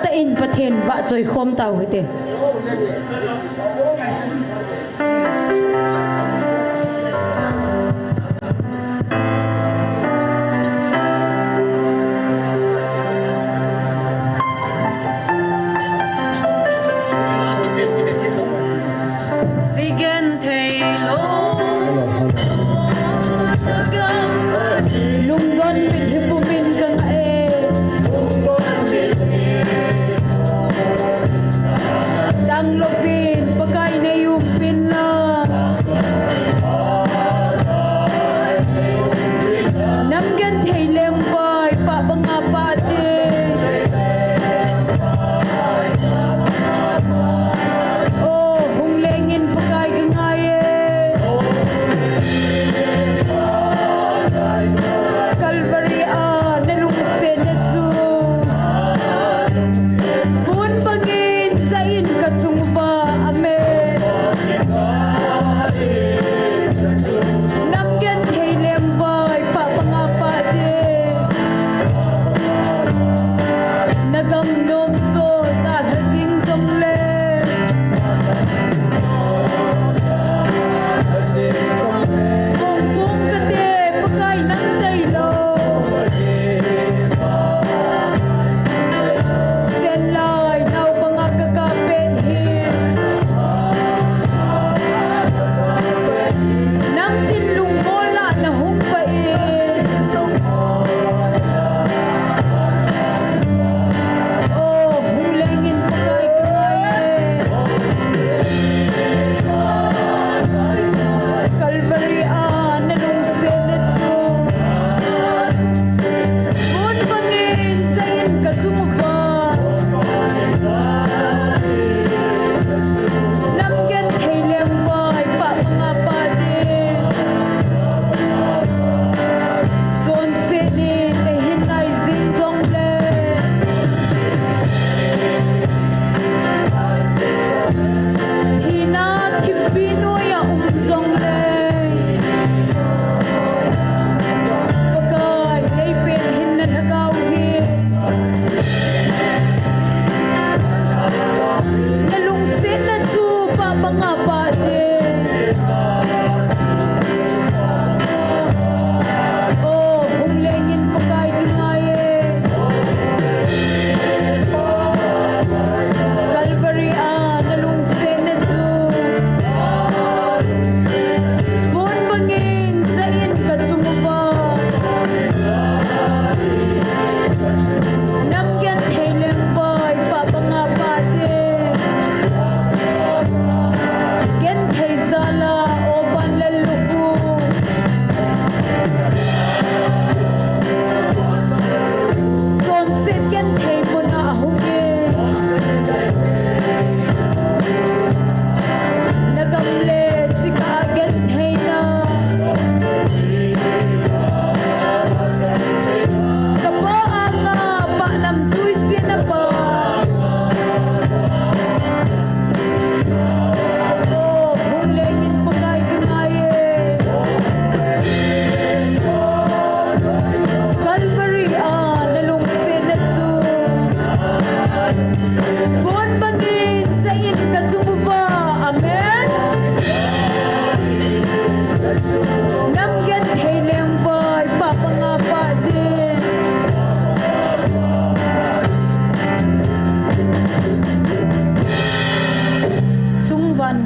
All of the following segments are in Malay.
ta in pathen wa choi khom tau hite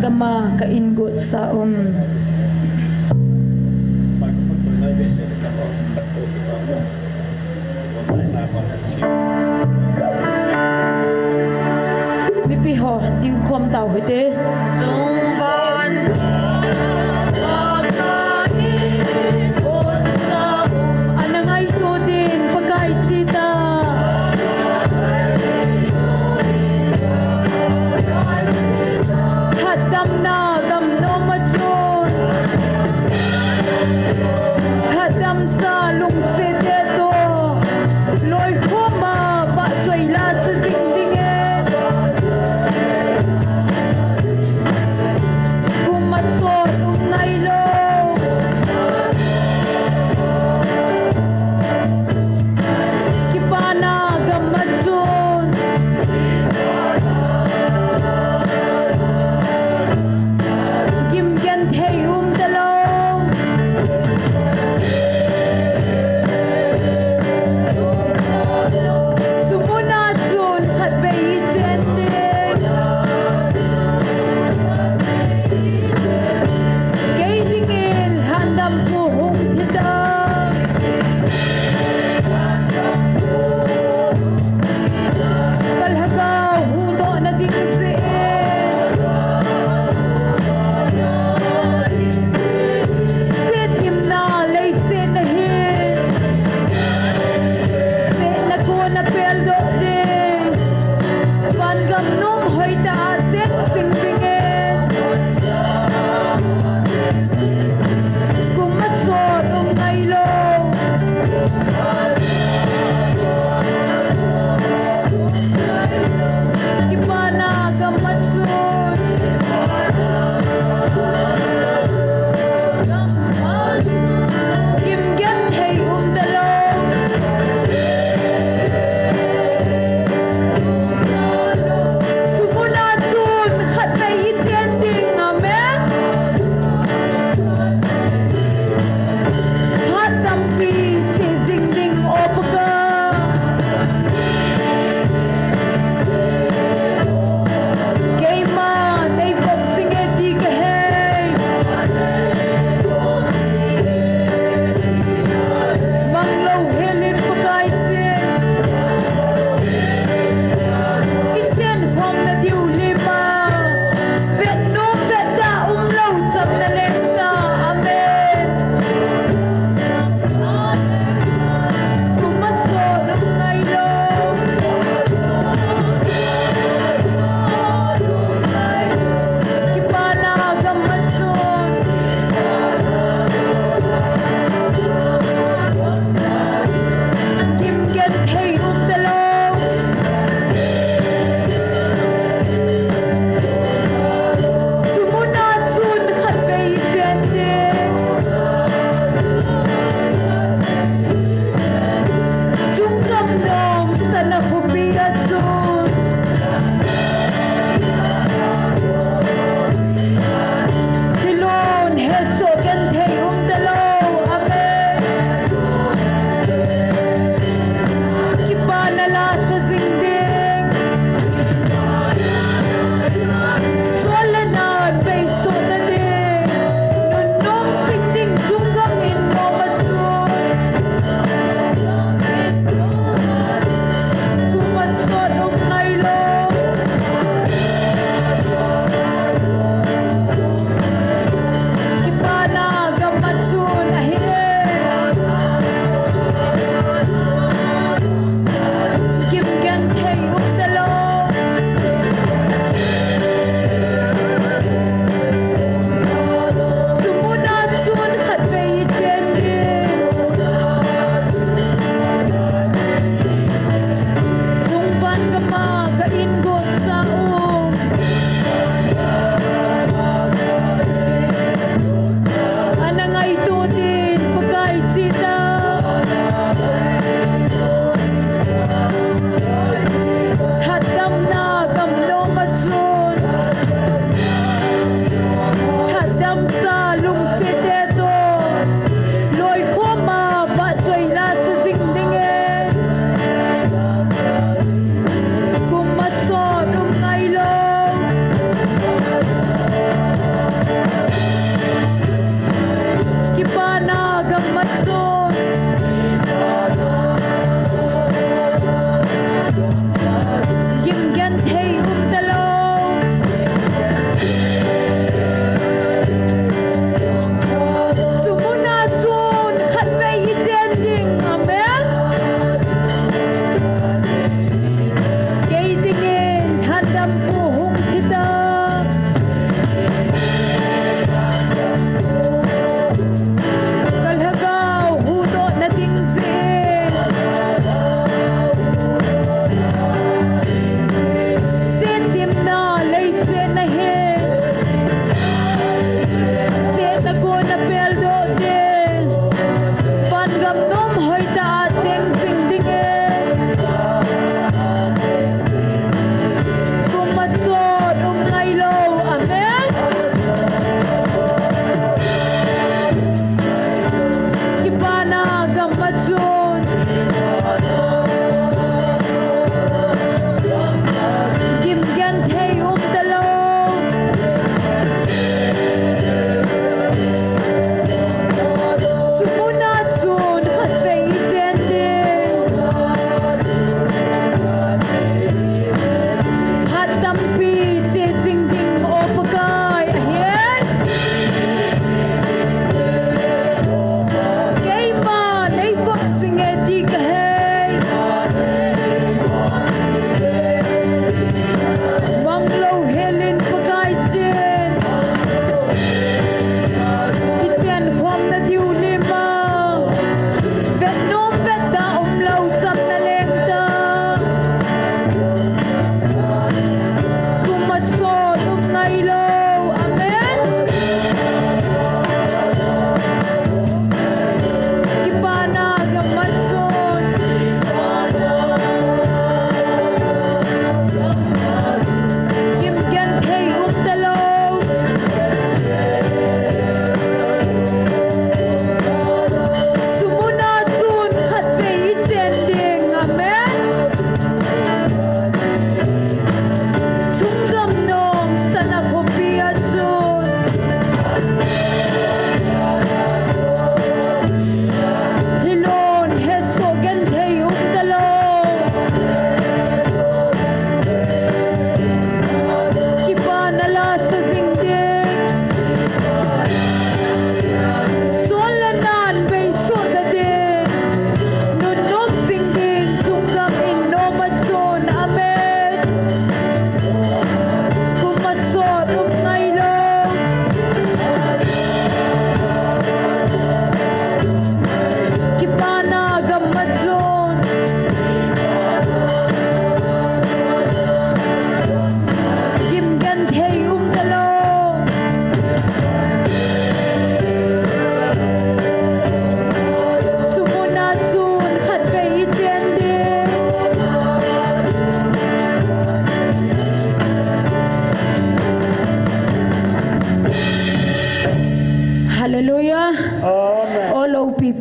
gama kaingot sa Bipiho, di kom tau hite.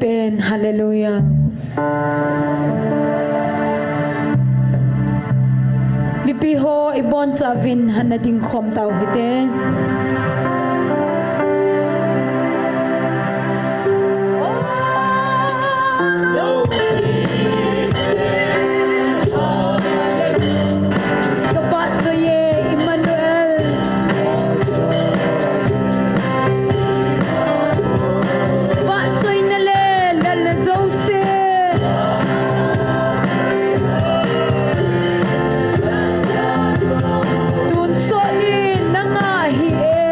pen hallelujah bipi ho ibon cha vin han na ding khom tau hi te kabat to ye Emmanuel ba choi na le lal zo se tun so ni nanga hi e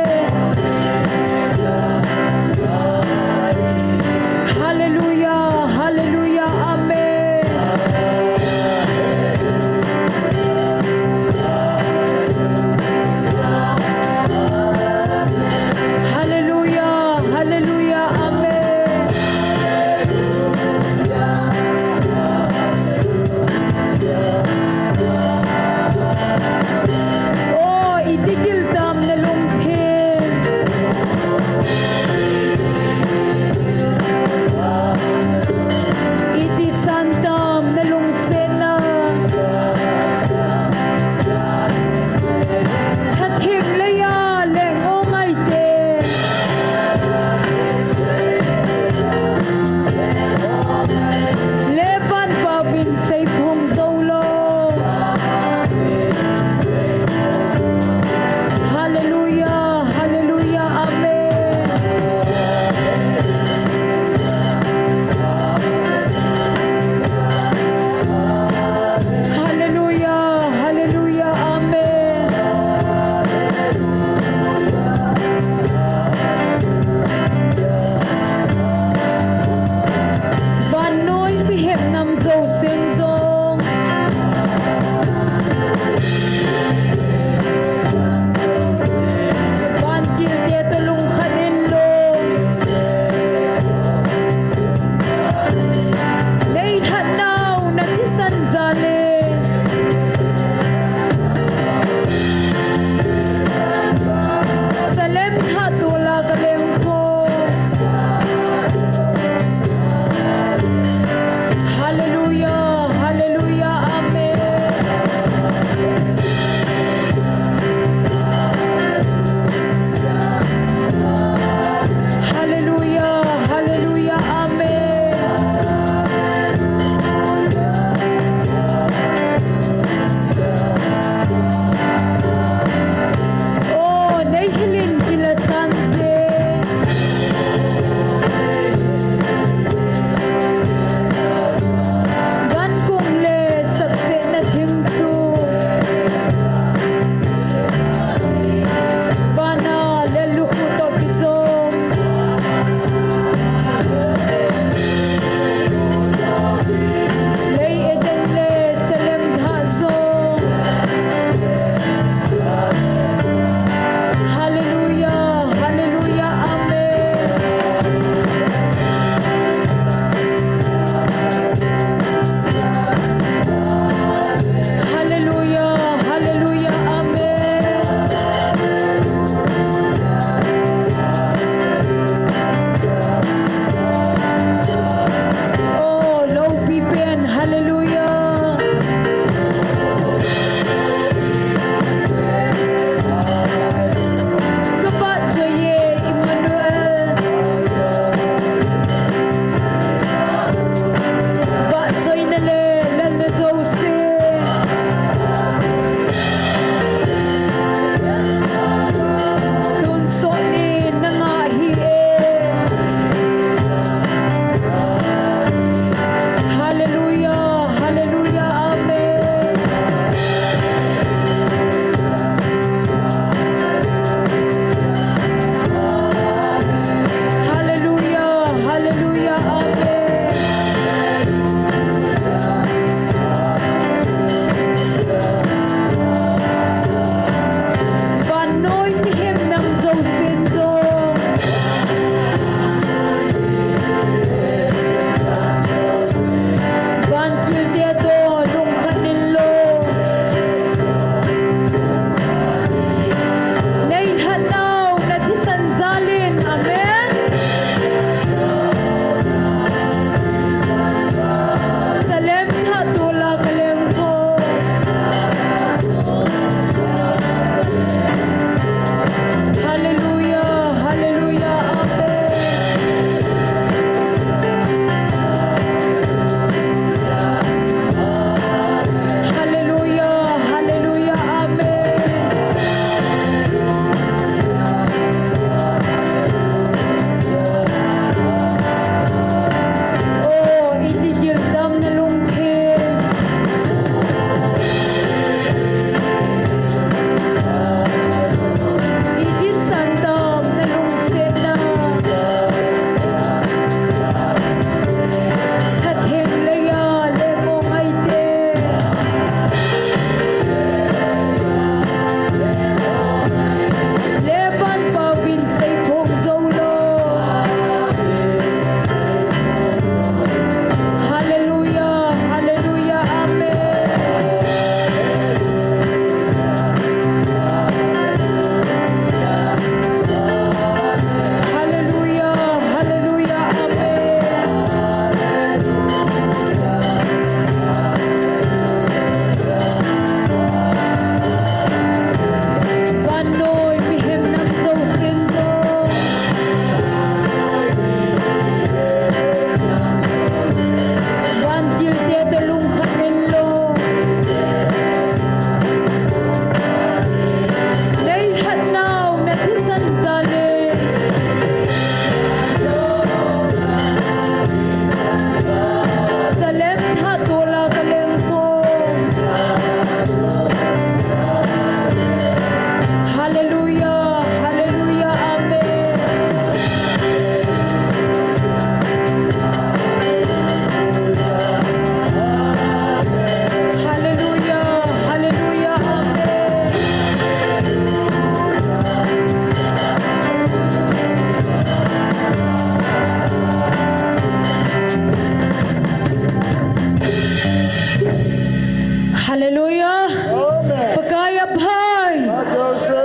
พาย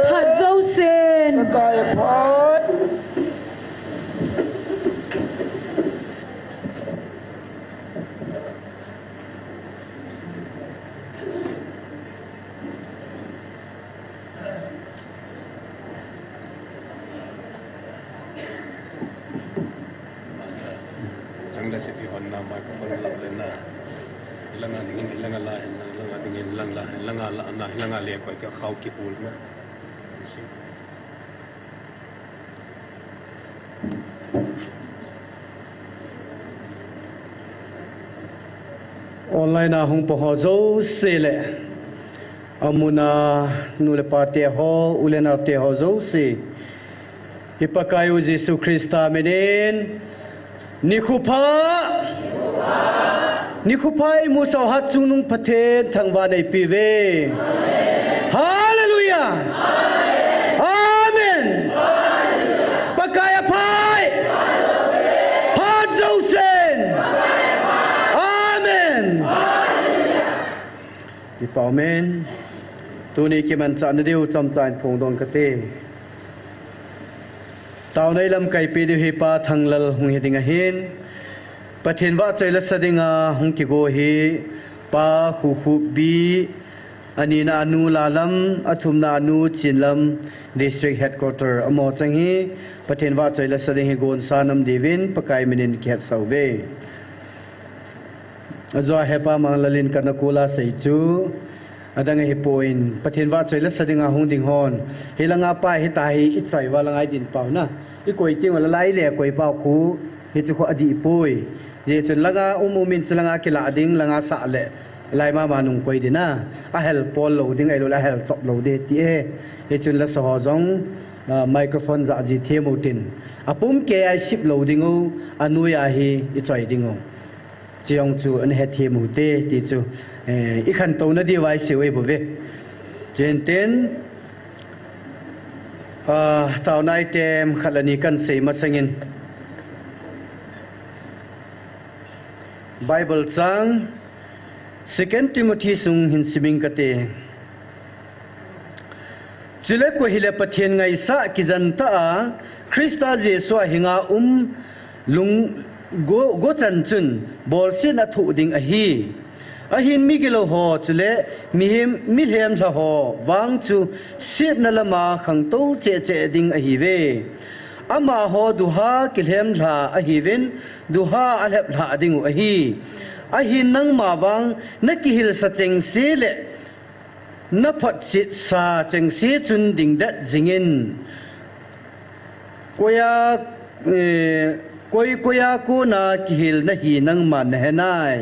ทัดเจ้าเซน กายพายจังได้สิที่วันนามาก็ฟังหลับเลยนะลังงานดิ่งลังงานลายลังงานดิ่งลังลายลังงานละนะลังงานเลี้ยงไปก็เขากี่ปูนนะออนไลน์นะฮงปะฮอโซเซเลอามุนานูเลปาเตฮออุเลนาเตฮอโซเซฮิปกายุเยซูคริสต์เมเนนนิคุพาอิมุสาหัดจุนุงประเทศทางวานในปีเวฮาเลลูยาอาเมนปะกายพายฮาโซเซนอาเมนอีปาเมนตัวนี้ที่มันจะนเดียวจำใจพงดงกเตตาวในลำไก่ปีเดียวฮิปาทางลลหงเฮดิงเห็นประเทศว่าใจละสดิงาหงกิโกเฮปาหูบีอันนี้นานูลาลัมอัทุมนานูจินลัม district headquarter อมอจังฮีประเทศว่าใจละสดิงเฮโกนซานัมดีวินปะไกมินินเกียรติสาวเวอาจจะเฮปามังลลินกันนักุลาเสจูอาดังเฮปโอินประเทศว่าใจละสดิงาหงดิงฮอนเฮลังอาป้ายเฮตาเฮอิใจว่าลังไอดินเปล่านะอีกวยจริงว่าละไล่เหลี่ยกวยเปล่าคูเฮจุขอดีปุยเจจุนลังอามินจุลังอากิลาดิงลังอาสะเละไลมานุงกวยดินะอาเฮลปอลโลดิงไอโลลาเฮลซอบโลเดตีเฮจุนละสหจงไมโครโฟนจะจีเทมูตินอาปุ่มเกไอสิบโลดิงูอนุยาฮีอิจอยดิงูเจียงจูอันเฮเทมูเตติจูอีขันโตนัดดีไว้เสียวเอบุเวเจนเตนตาวนายเตมขัดลนีกันเสมาสังินBible จัง Second Timothy สุงหินสิมิงกเตจิเลกวหิเลปะเทียนไงสะกิจันตาคริสตาเจสวะหิงาลุงโกจันจุนบอลสินอถุดิงอหีอหินมิกิโลโฮจุเลมิเฮมละโฮวางจูสินนละมาขังโตเจดิงอหีเวอามาโฮดูฮากิเลมลาอหีวินดูฮาอัลเฮบลาดิงอหีอหินนังมาวังนักกิฮิลสะเจงซีเลนับพัดจิตสาเจงซีจุนดิงดัดจิงินกวยากูนากิฮิลนะฮีนังมันเฮนาย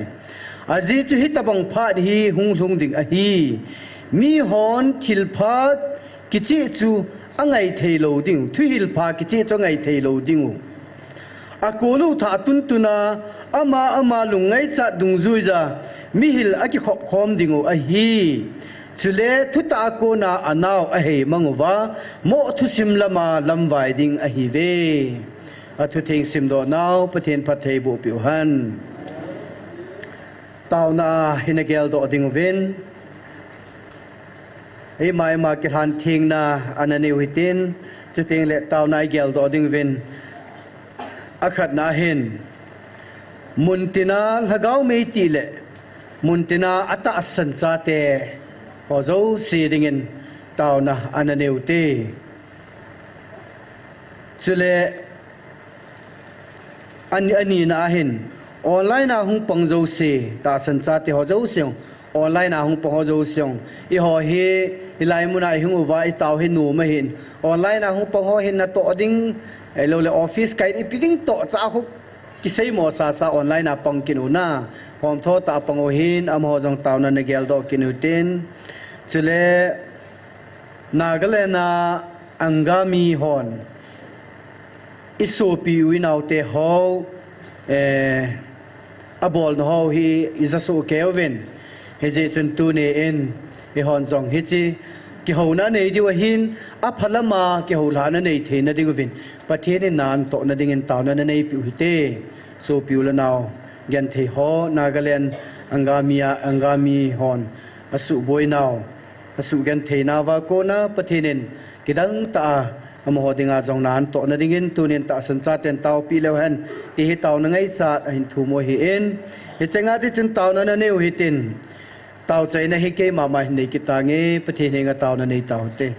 อาจีจุฮิตบังพาดฮีหุงลุงดิงอหีมีฮอนทิลพัดกิจิจูอังไงเทโลดิงทุหิลพากิจิจงไงเทโลดิงอากูลูถาตุนตุนาอามาลุงไงจัดดุงจุยจามิหิลอากิขบคอมดิงอหีจุเลทุตากูนาอนาวอเหมังวะโมทุสิมละมาลำไวดิงอหีเวอทุเทงสิมโดนาวประเทศพัทเทบุปิวหันตาวนาฮินเกลโดดิงเวนไอ้ไม้มาเกลันทิ้งนาอันนั้นวิตินจะทิ้งเล็ตาวนายเกลโดดิงเวนอาขัดนาเห็นมุนตินาละก้าวไม่ตีเละมุนตินาอัตอัสันจาเตพอเจ้าสีดิ่งตาวนาอันนั้นวิติจุเลอันนี้นาเห็นออนไลน์นาหุงปังเจ้าสีตาสันจาเตพอเจ้าเสียงออนไลน์นะฮงปะฮอโจเซียงอีหอเฮอีไลมุนายฮงว่าอีตาวเฮนูมาเห็นออนไลน์นะฮงปะฮอเห็นนะโตดิงไอ้โลเลออฟฟิศไกอีปิดิงโตจ้าฮุกิเซยมอซาออนไลน์นะปังกินูนาพร้อมโทตาปังโอหินอมฮอจงตาวนันเกลโดกินูตินจุเลนากเลนาอังกามีฮอนอิโซปีวินาวเตฮาวอบอลนฮาวฮีอิซาโซเคลวินเฮเจจันตูเนเอ็นเฮฮอนจงฮิจิกิฮาวนาเนดิวหินอัพลามากิฮาวลานาเนเทนดิกวินประเทศนานโตนดิงินตาวนาเนปิวฮิเตโซปิวลนาวยันเทฮอนากาเลนอังกามีฮอนอสุบวยนาว su gan theina wa ko na pathinin kidang ta amho dinga jong nan to na dingin tunin ta san cha ten tau pi lo han ti hi tau na ngai cha hin thu mo hi in hi chenga ti chun tau na neu hi tin tau chai na hi ke ma ma nei ki ta nge pathin nga tau na nei tau te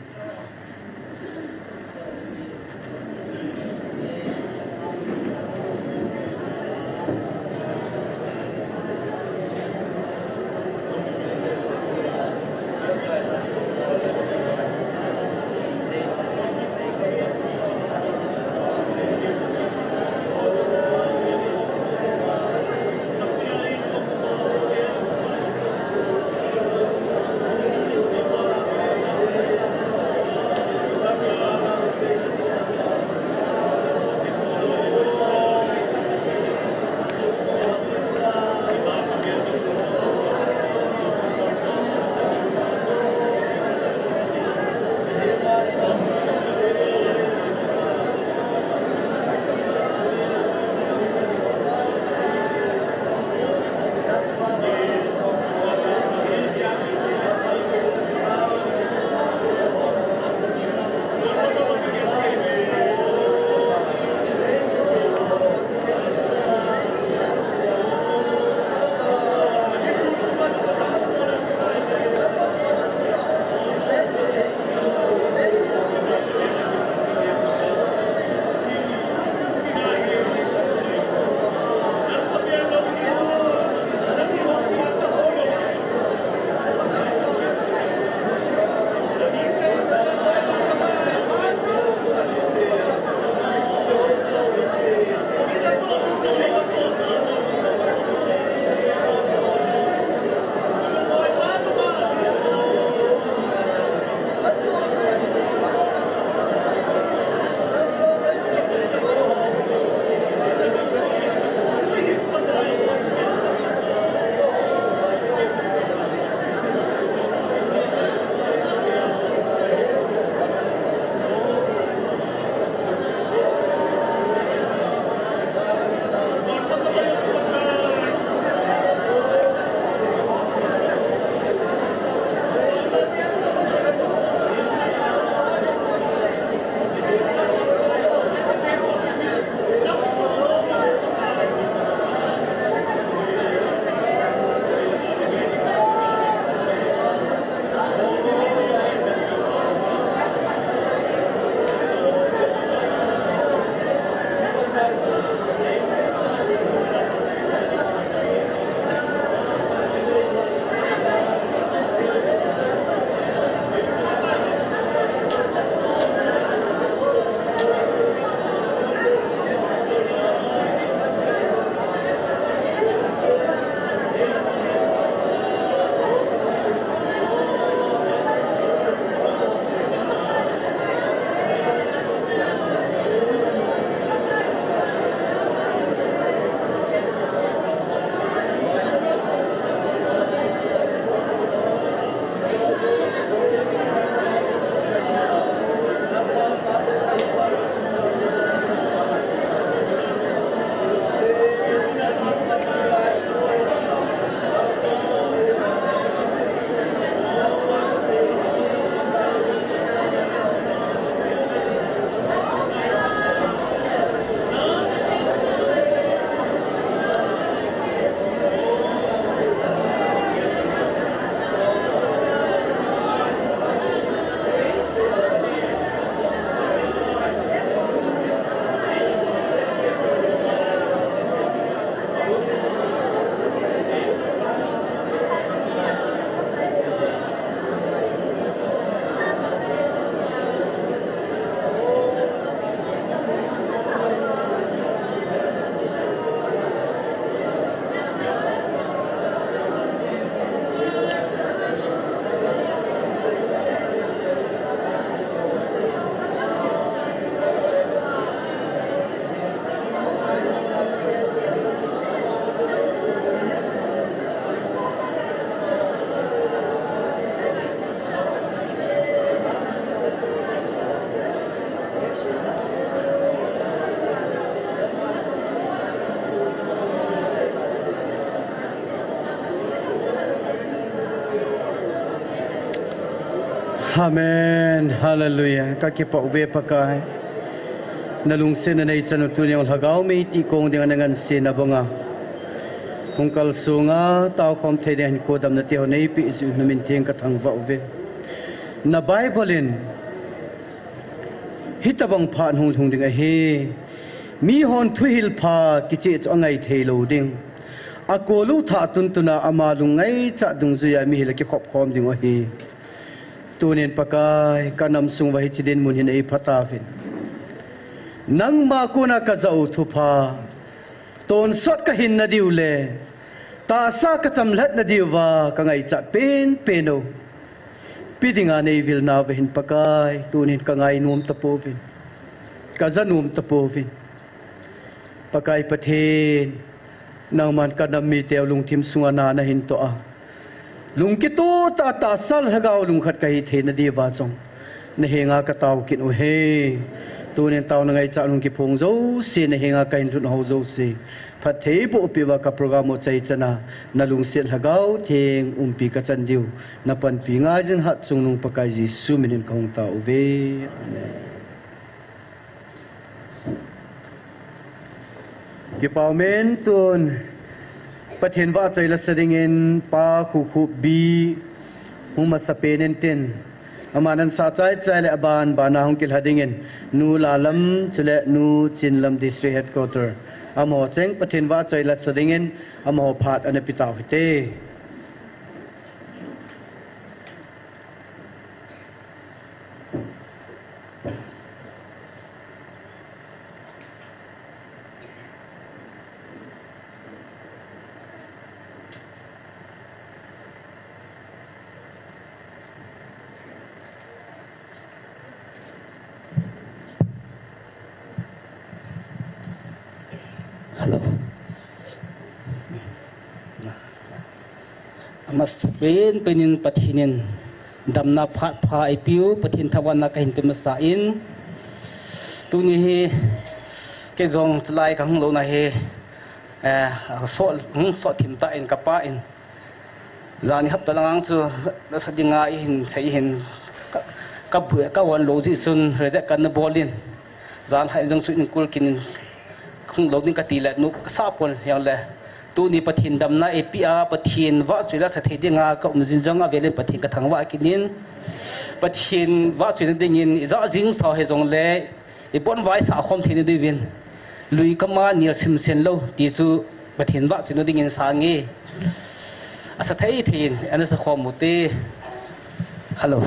Amen. Hallelujah. Kakipa uwe pakai. Nalung sin na itsanutu niyang hagaw may tikong dengan nangan sin na bunga. Kung kalsunga, tao kom tayo niyan kodam na tiyaw na ipi isu naminting katangwa uwe. Na Biblein, hitabang paan hong ding ahe. Mi hon tuhil pa kichi ito angay tayo ding. Ako lu ta tuntuna amalungay cha dungzuya mi hilaki khop khom ding ahe. Tunin pakai kanam sung wahi chidin mun hin ai patafin nang ma kuna ka zau thupa ton sot ka hin na diule ta sa ka chamlat na diwa ka ngai cha pen peno pidinga nei vil na hin pakai tunin ka ngai num tapovin ka zanum tapovin pakai pathen nang man kanam mi tew lung thim sunga na hin to a lung kitu ta sal hagaw lung khat kai the na di ba song na henga ka taw kin o he tunen taw na ngai cha lung ki phong zo se na henga ka hin ho zo se phat the bu pi wa ka program mo chai chana na lung sel hagaw theng pi ka chan diu na pan pi nga jin hat chung lung pakai ji su minin ka hong ta o ve amen ki pau men tun Pathin wa chai la sadingin pa khu khu bi hung ma sapenen ten amanan sa chai chai le aban bana hung kil hadingin nu lalam chule nu chinlam district headquarter amo cheng pathin wa chai la sadingin amo phat ane pitaw hite mas ben penin pathinin damna phat pha ipiu pathin thawana kahin pe masain tuni he ke zong tlai ka hung lo na he so thim ta in kapa in zani hap talangang chu na sadinga in sei hin ka bu ka wan lo ji chun reja kan bolin zan hai jong su in kul kin khung lo ding ka ti la nu sa pon yang le tu ni pathin damna epia pathin wa chuila sa thedinga ka umjin jonga velen pathin ka thangwa kinin pathin wa chuina dingin za jing sa he jong le e bon vai sa khom thini divin lui kama nir sim sen lo ti chu pathin wa chuina dingin sa nge asa thei thin ana sa khom muti hello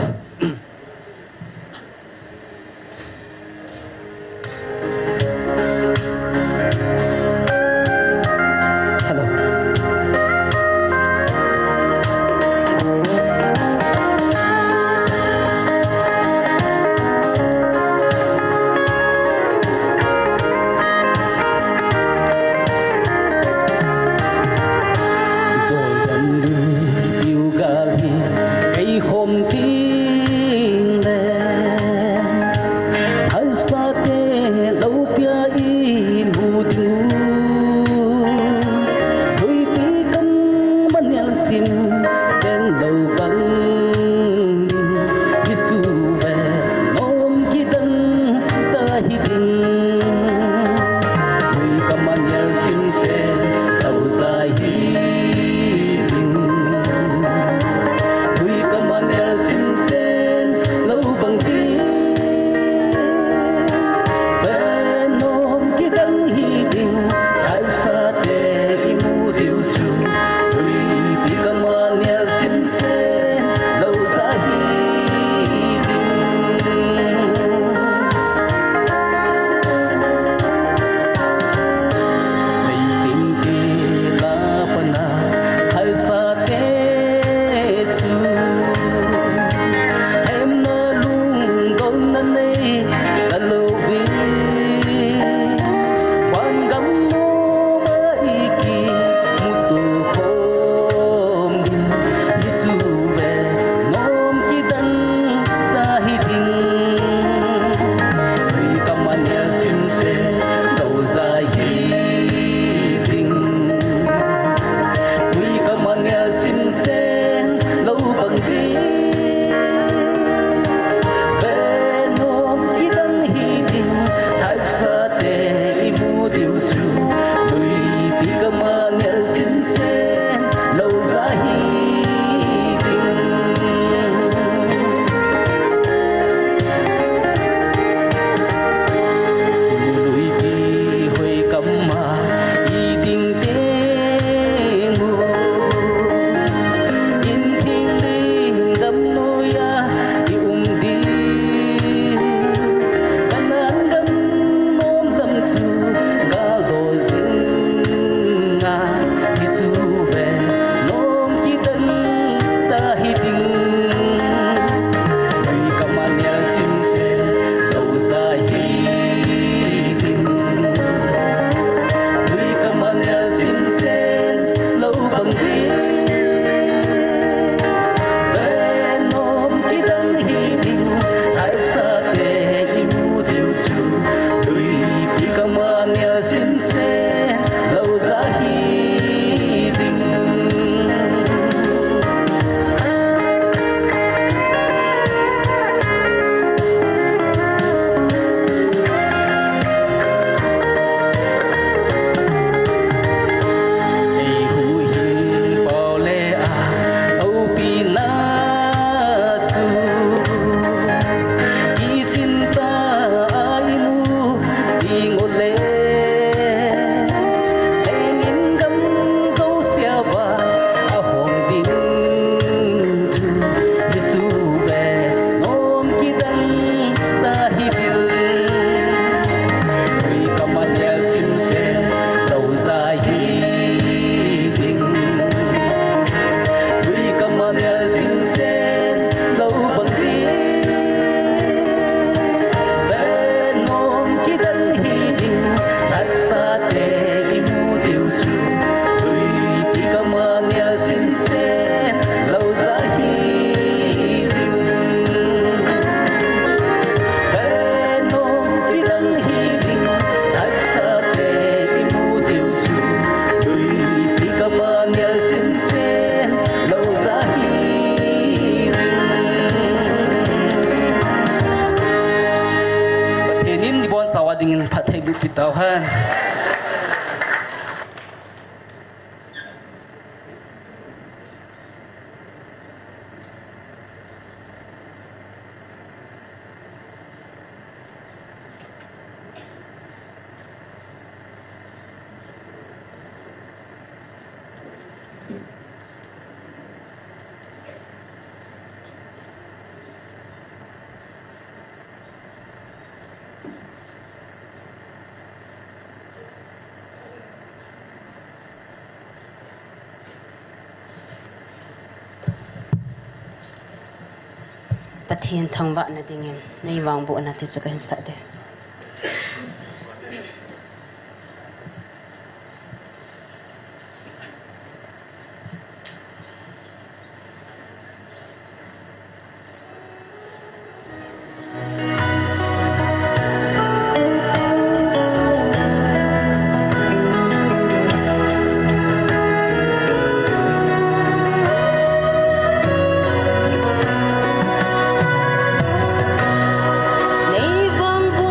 dingin pathai bu pitau han Pathian thangwa na dingin nay wang bu na ti chukan sa de nay wang bu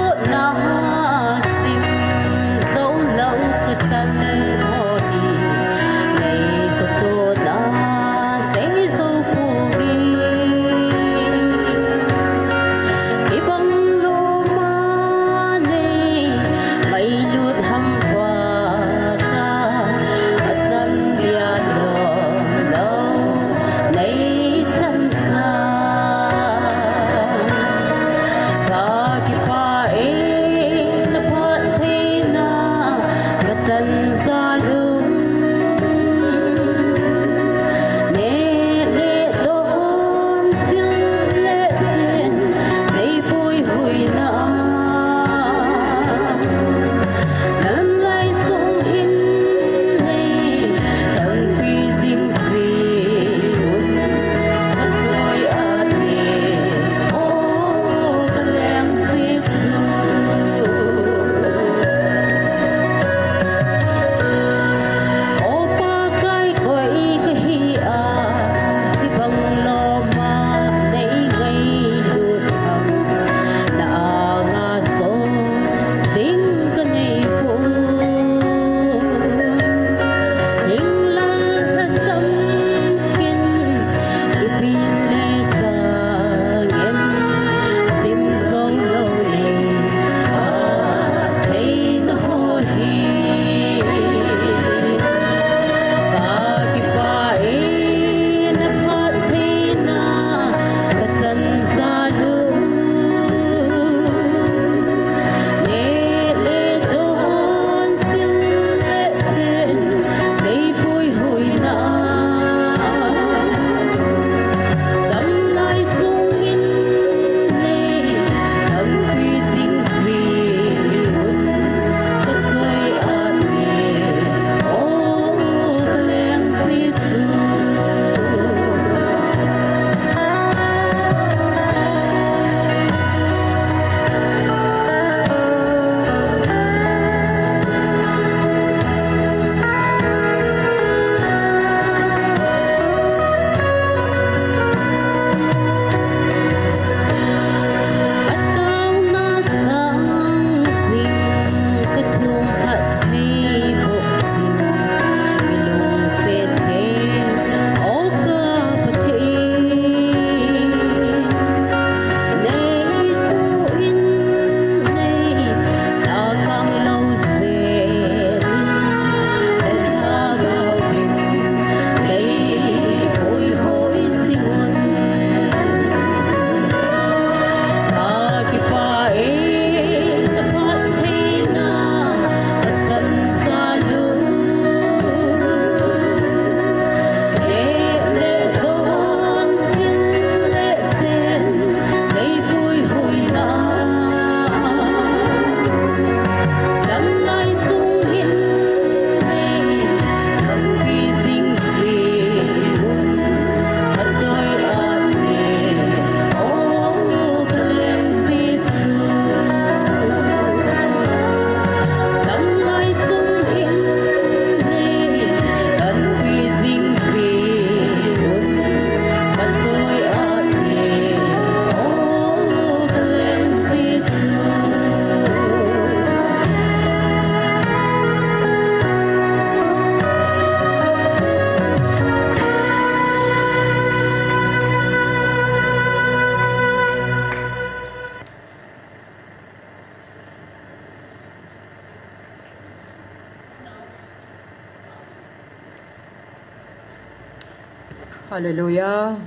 Hallelujah.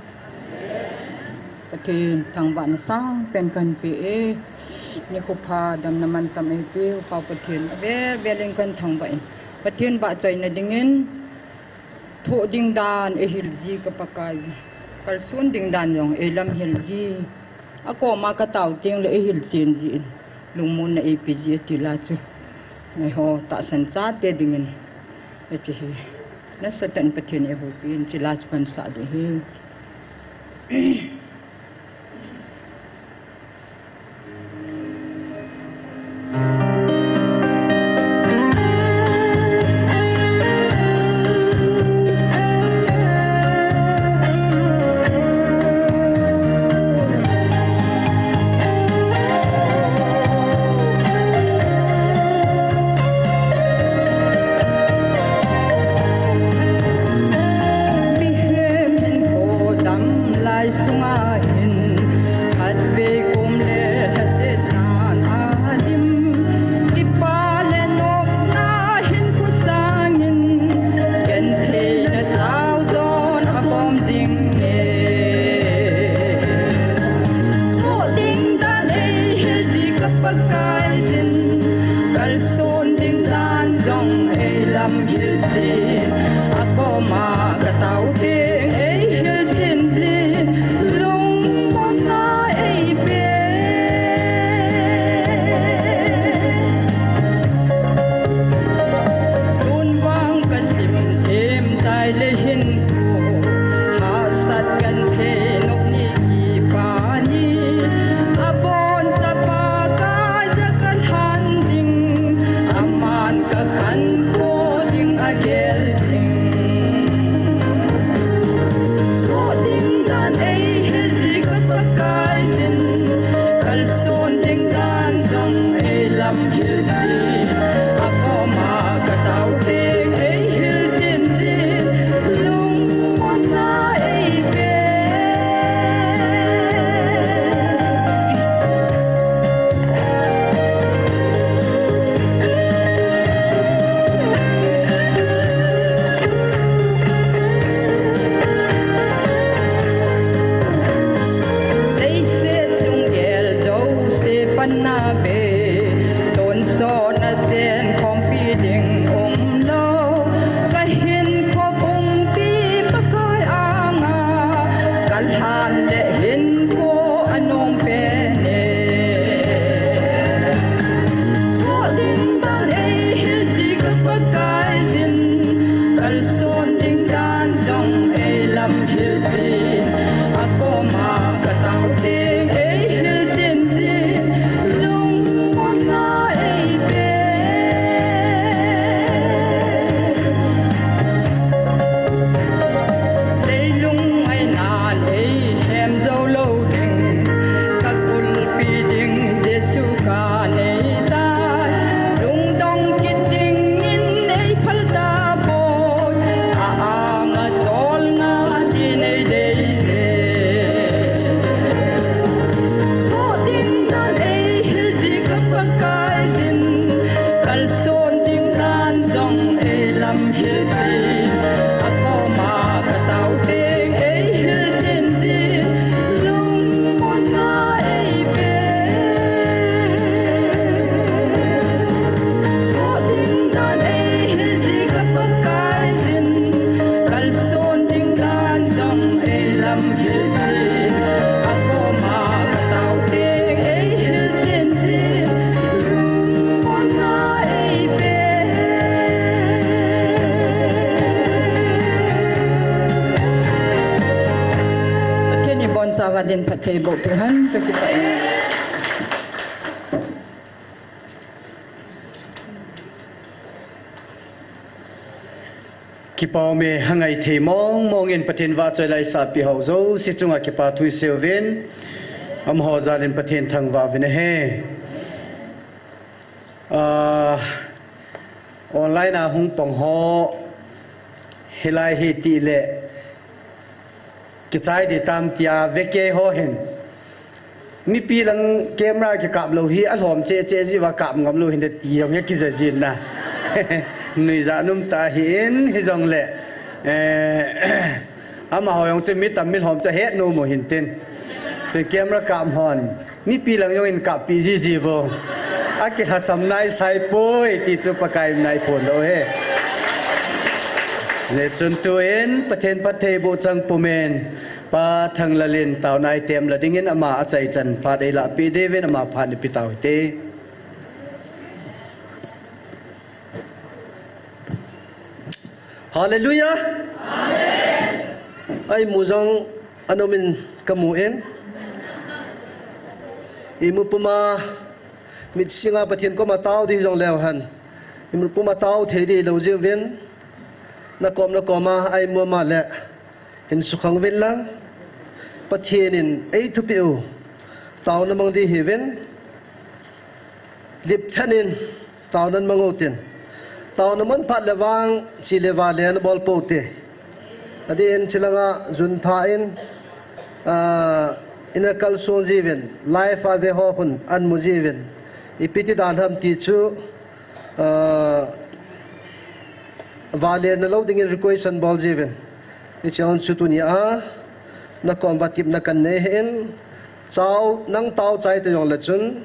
Pati thang ban sang pen kan pi ni khupa dam naman tam ai pi pa pathin be beling kan thang ba pathin ba chai na dingin tho ding dan e hilji ka pakai kal sun ding dan yong e lam hilji ako ma ka taw ting le e hilchin ji lungmun na e pi ji ti la chu nai ho ta san cha te dingin e chi hi na satan pathin e ho pi chi la chu kan sa de hi Sawadin pakai bau Tuhan ke kita ini. Kipa me hangai thei mongin pathin wa chai lai sa pi hau zo si chunga kipa thui seven am ho zalin pathin thang wa vin he online na hung pong ho helai he ti le ki chai di tam tia veke ho hen mi pi lang camera ki kap lo hi a hlom che che ji wa kap ngam lo hin de ti yong ki za jin na nui za num ta hin hi jong le ama hoyong che mi tam mi hom cha het no mo hin tin che camera kam hon ni pi lang yong in ka pi ji ji bo a ke ha sam nai sai poi ti chu pakai nai phon lo he le chun tu en pathen pathe bo chang pumen pa thang lalin taw nai tem la dingin ama achai chan pha dei la pi devin ama pha ni pi taw te Hallelujah. Amen. Ai muzong anomin kamuin. Imu puma mitsinga pathian ko matao di jong lewhan. Imu puma tao the di lo je ven. Na koma ai mu ma le. Hin sukhang ven lang. Pathianin ai tu piu. Tao na mang di heaven. Lip thanin tao nan mangotin. Tao naman pat lewang si lewalen bol pote. Adin silanga zuntain inakal so jiven life ave hokun an mujiven. Ipiti danham tichu valen na loading in requisition bol jiven. Ichon chutunia na combatip na kanehen chao nang tao chai te yong lachun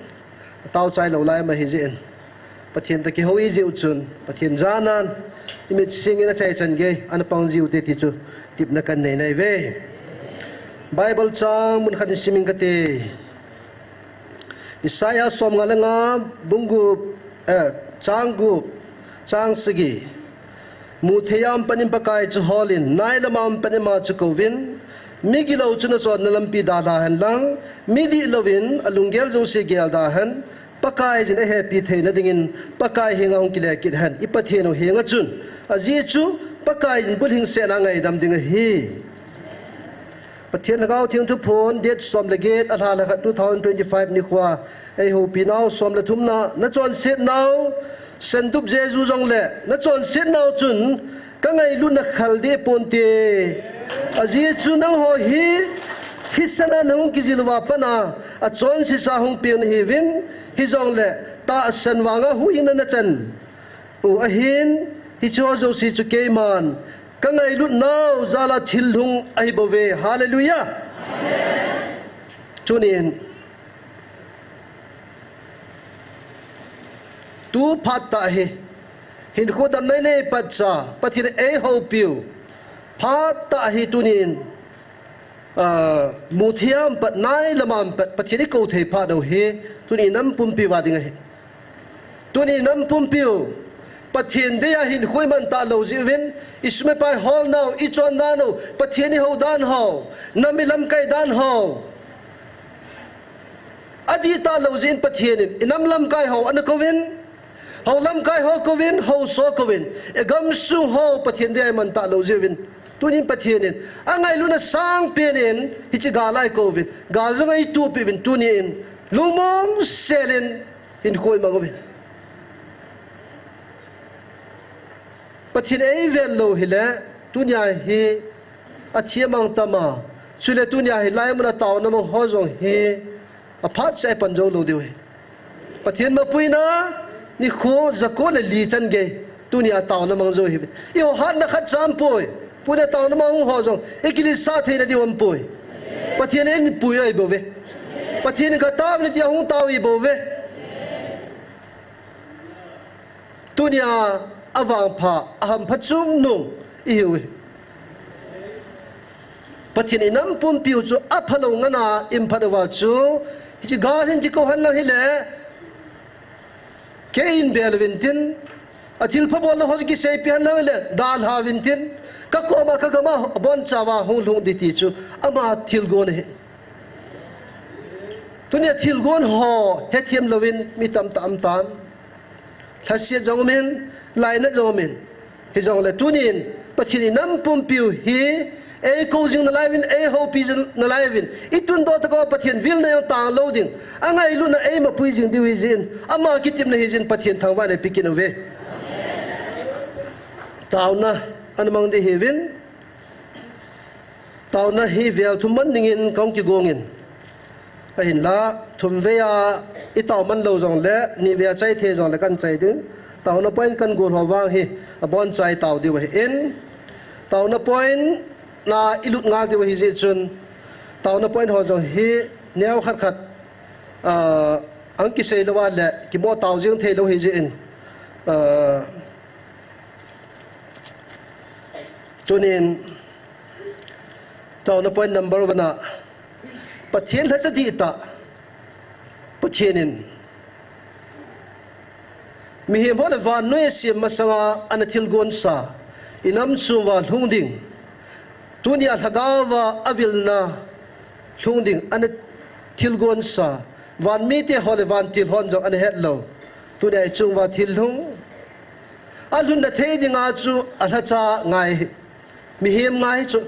tao chai lo lai ma hijin. Pathian taki ho easy uchun pathian janan image singin na chai chan ge an pang jiu te ti chu tip na kan nei nei ve Bible chang mun khan siming kate Isaiah som ngalanga bungu chang sigi mutheyam panim pakai chu holin nai lamam panima chu kovin migilo chuna chon nalampi da da han lang midi lovin alungel jo se gel da han pakai jin a happy theina dingin pakai hengong kile kit han ipatheno henga chun aji chu pakai jin bulhing se na ngai dam ding hi pathian lagau thiang thu phon date som le gate atha la 2025 ni khwa ei ho pinau som le thumna na chon set now sendup jesu jong le na chon set now chun ka ngai lu na khalde ponte aji chu nang ho hi Hisana nung kizilwa pana at son si sahong pion hivin hizong le ta sanwanga huina na chan u ahin hichozo si chukeiman kangay lut now zala thilhung ahibove hallelujah chunin tu phata he hin khodam nei nei patsa pathir e ho piu phata hi tunin muthiam pat nai lamam pat pathiri ko thei pha do he tuni nam pumpi wa dinga he tuni nam pumpiu pathin de ya hin khoi man ta lo jiven isme pai hol now ichon dano pathini ho dan ho namilam kai dan ho adi ta lo jin pathin inam lam kai ho an kovin ho lam kai ho kovin ho so kovin egam su ho pathin de man ta lo jiven tunin pathianin angai luna sang penin hichi galai covid galzangai tu pivin tunin lumom selen in khoi mangobi pathin ei vel lo hile tunya hi athiamang tama chule tunya hi laimuna taw namong hojong hi aphat sai panjo lo dewe pathin ma puina ni kho zako le li chan ge tunya taw namang zo hi yo han na khat cham poi punya taw na mang ho jong ekili sa the na di wam poi pathian en pui ai bo ve pathian ka taw ni ti hung taw i bo ve tunya awang pha aham phachum nu i we pathian inam pum piu chu aphalo ngana im phadawa chu hi ga hin ji ko han la hi le ke in belventin atil phabol ho ki sei pi han la le dal ha vintin kakoma kakama bon chawa hung lung diti chu ama thilgon he tunia thilgon ho hethiam lovin mitam tam tan thasia jongmen laina jongmen he jong le tunin pathini nam pumpiu hi e ko jing na laivin e ho pi na laivin itun do ta ko pathian vil na tang loading angai lu na e ma pui jing diwi jin ama kitim na hijin pathian thangwa ne pikin ve tauna anamang de heaven tauna hi vel thuman ningin kong ki gongin ahin la thum veya itaw man lo jong le ni ve chai the jong le kan chai ding tauna point kan gur howang hi abon chai taw di we in tauna point na ilut ngal de hi je chun taw na point ho jong hi neo khat khat ang ki sei lawa le ki mo taw jing the lo hi je in chunin taw na point number 1 na pathian la cha di ta pathianin mi hem ho le van noi siam masanga anathil gon sa inam chuwa lungding tunia thagawa avilna lungding anathil gon sa van mi te hole van til hon jong an het lo tunia chungwa thil lung alun na the dinga chu alhacha ngai mi hem ngai chu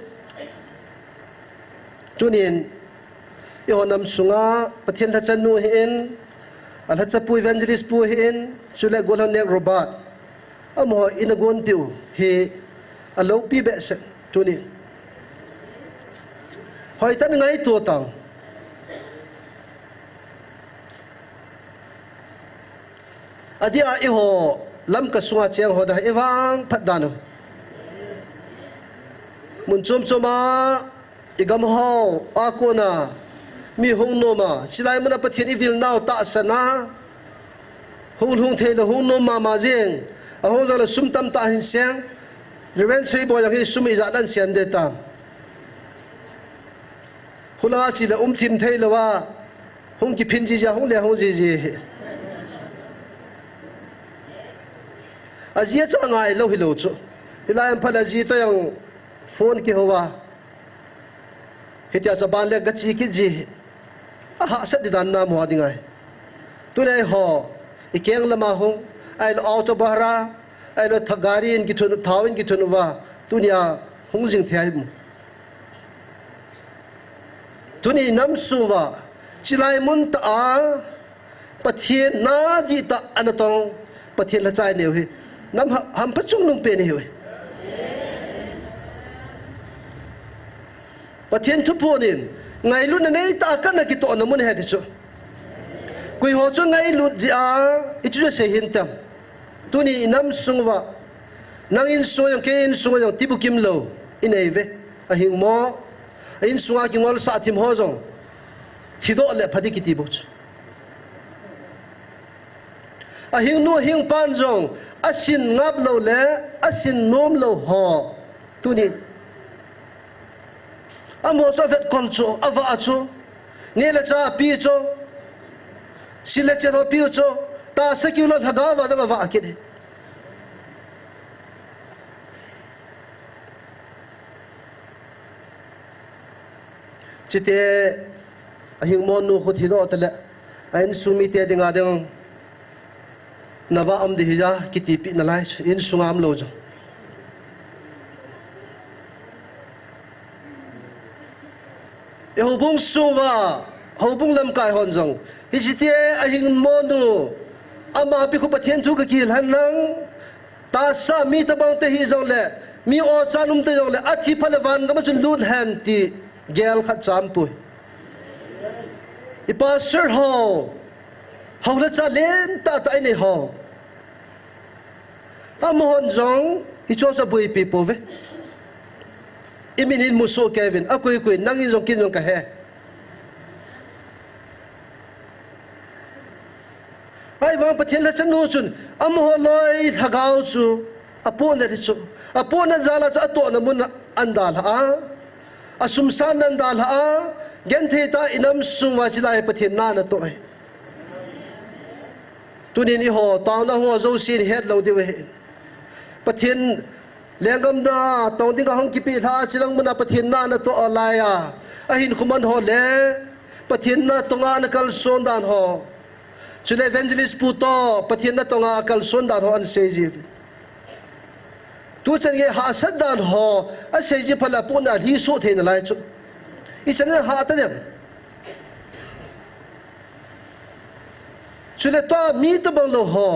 tunin ihonam sunga pathian la chanu hin alhacha pu evangelist pu hin sule golan nek robat amo inagon tiu he alo pi be se tuni hoi tan ngai to tang adia iho lam ka sunga cheng hoda ewang phatdano mun chom choma igam ho akona mi hong noma silai mana pathian ivil naw ta sana hung the lo hung noma ma jeng a ho la sum tam ta hin siang reven sei bo yang hi sum i za dan sian de ta khula chi la thim thei lo wa hung ki phin ji ja hung le hung ji ji azia cha ngai lo hi lo chu hilai phala ji to yang phone ki howa hitia cha ban le gachi ki ji ha sat di dan na mo dingai tu nei ho ikeng lama hong ai lo auto bahra ai lo thagari in ki thun thawin ki thun wa tunia hung jing thai mu tuni nam suwa chilai mun ta a pathian na di ta anatong pathian la chai neu hi nam ham pachung nung pe ni hi pathian thu ponin ngai lu na nei ta kan na ki to na mun he di chu kui ho chu ngai lu ji a ichu se hin tam tuni nam sungwa nang in so yang ke in so yang tibu kim lo inei ve a hing mo in sunga ki ngol sa thim ho jong thido le phadi ki tibu a hing no hing pan jong asin ngap lo le asin nom lo ho tuni amo sa vet kol cho ava cho ngela cha pi cho sile chero pi cho ta secular thaga wa jang wa ke chite ahing mon nu khut hido tale ain sumi te dinga deng nawa am di hija kiti pi na lai in sungam lo jo hobung suwa hobung lam kai hon jong hijite ahing monu ama pi khu pathian thu ka kil han lang ta sa mi ta bang te hi jong le mi o chanum te jong le athi phale van ga ma chun lut han ti gel khat cham pu ipa sir ho la cha len ta ta ni ho amon jong i cho sa bui pi po ve iminin muso Kevin akoi koi nangin jong kin jong ka he ai wang pathian la chanu chun am ho loi thagau chu apon le chu apon na zala cha to na mun andal ha asum san andal ha gen the ta inam sungwa chilai pathian na na to ai tunin i ho taw na ho zo sin het lo de we pathian lengam da tong ding hong kipi tha chilang muna pathian na na to alaya ahin khuman ho le pathian na tonga na kal son dan ho chule evangelist puto pathian na tonga kal son dan ho an seji tu chen ge ha sad dan ho a seji phala pun a hi so the na lai chu i chen ha ta dem chule to mi to bang lo ho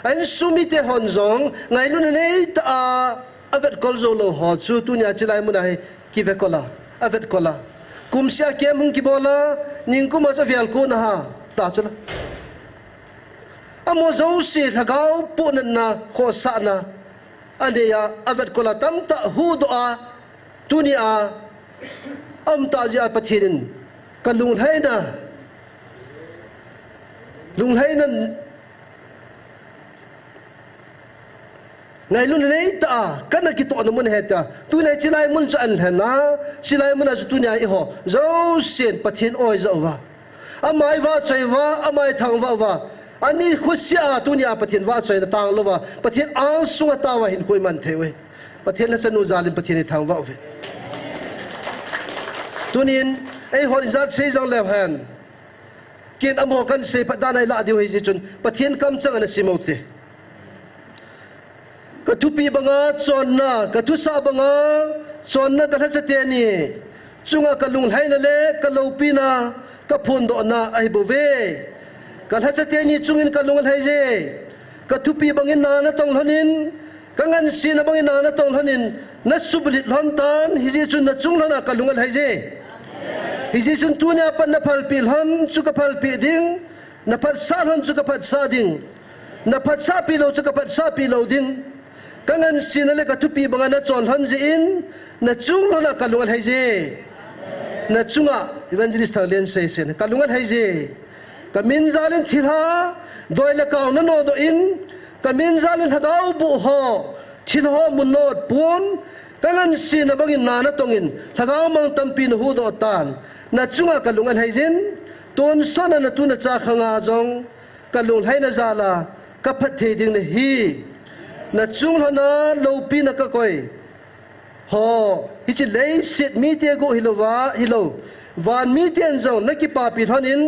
an sumi te hon zong ngai lu nei ta avet kolzo lo ho chu tunia chilai mun ai ki ve kola avet kola kumsia kem hung ki bola ning kuma cha vial ko na ha ta chula amo zo si thagau pu na kho sa na ane ya avet kola tam ta hu do a tu ni a ta ji a pathian ka lung hai na ngày luôn này ta cái này kí tọa nó muốn hết ta tu này chỉ lại muốn cho anh hẹn na chỉ lại muốn là tu này ý họ dấu xiên bắt thiên oi dấu va amai va chơi va amai thằng va anh đi khuất xia tu này bắt thiên va chơi là tang lo va bắt thiên ang sung ta va hin khui man thế vậy bắt thiên là chân nu zalim bắt thiên thằng va vậy tu này ấy họ đi ra xây dựng lẹp hẹn kiên âm họ cần xây bắt đa này lạ điều gì chun bắt thiên cầm chẳng anh xí mâu tê cái thu pi bằng á chọn na cái thu sa bằng á chọn na cái hết tiền nè chúng ta cái lùng hay na lệ cái lâu pi na cái phun độ na ai bồ về cái hết tiền nè chúng in cái lùng hay gì cái thu pi bằng in na nó tông hơn in cái ngân xin na bằng in na nó tông hơn in nó sụp lịch hòn tan hi gì chúng nó chúng nó cái lùng hay gì hi gì chúng tu nha pan na phal pi hòn chúng cái phal pi ding na phal sa hòn chúng cái phal sa ding na phal sa pi lâu chúng cái phal sa pi lâu ding cái ngân xin là cái thu pi bằng nó chọn hơn gì in nó chung nó là cái lùng hay gì nó chung à evangelist thằng liên xây xin cái lùng hay gì cái min ra lên thịt ha đôi là cầu nó nô độ in cái min ra lên thằng áo bộ họ thịt họ muốn nô buồn cái ngân xin là bằng in nó tông in thằng áo mang tâm pin hú độ tan nó chung à cái lùng hay gì tuần xuân là tuần là cha khang à giống cái lùng hay là ra là cái phát thị tiếng này hi na chung ho na lo pi na ka koi ho hi chi lei sit mi te go hilova hilo van mi ten zong na ki pa pi thonin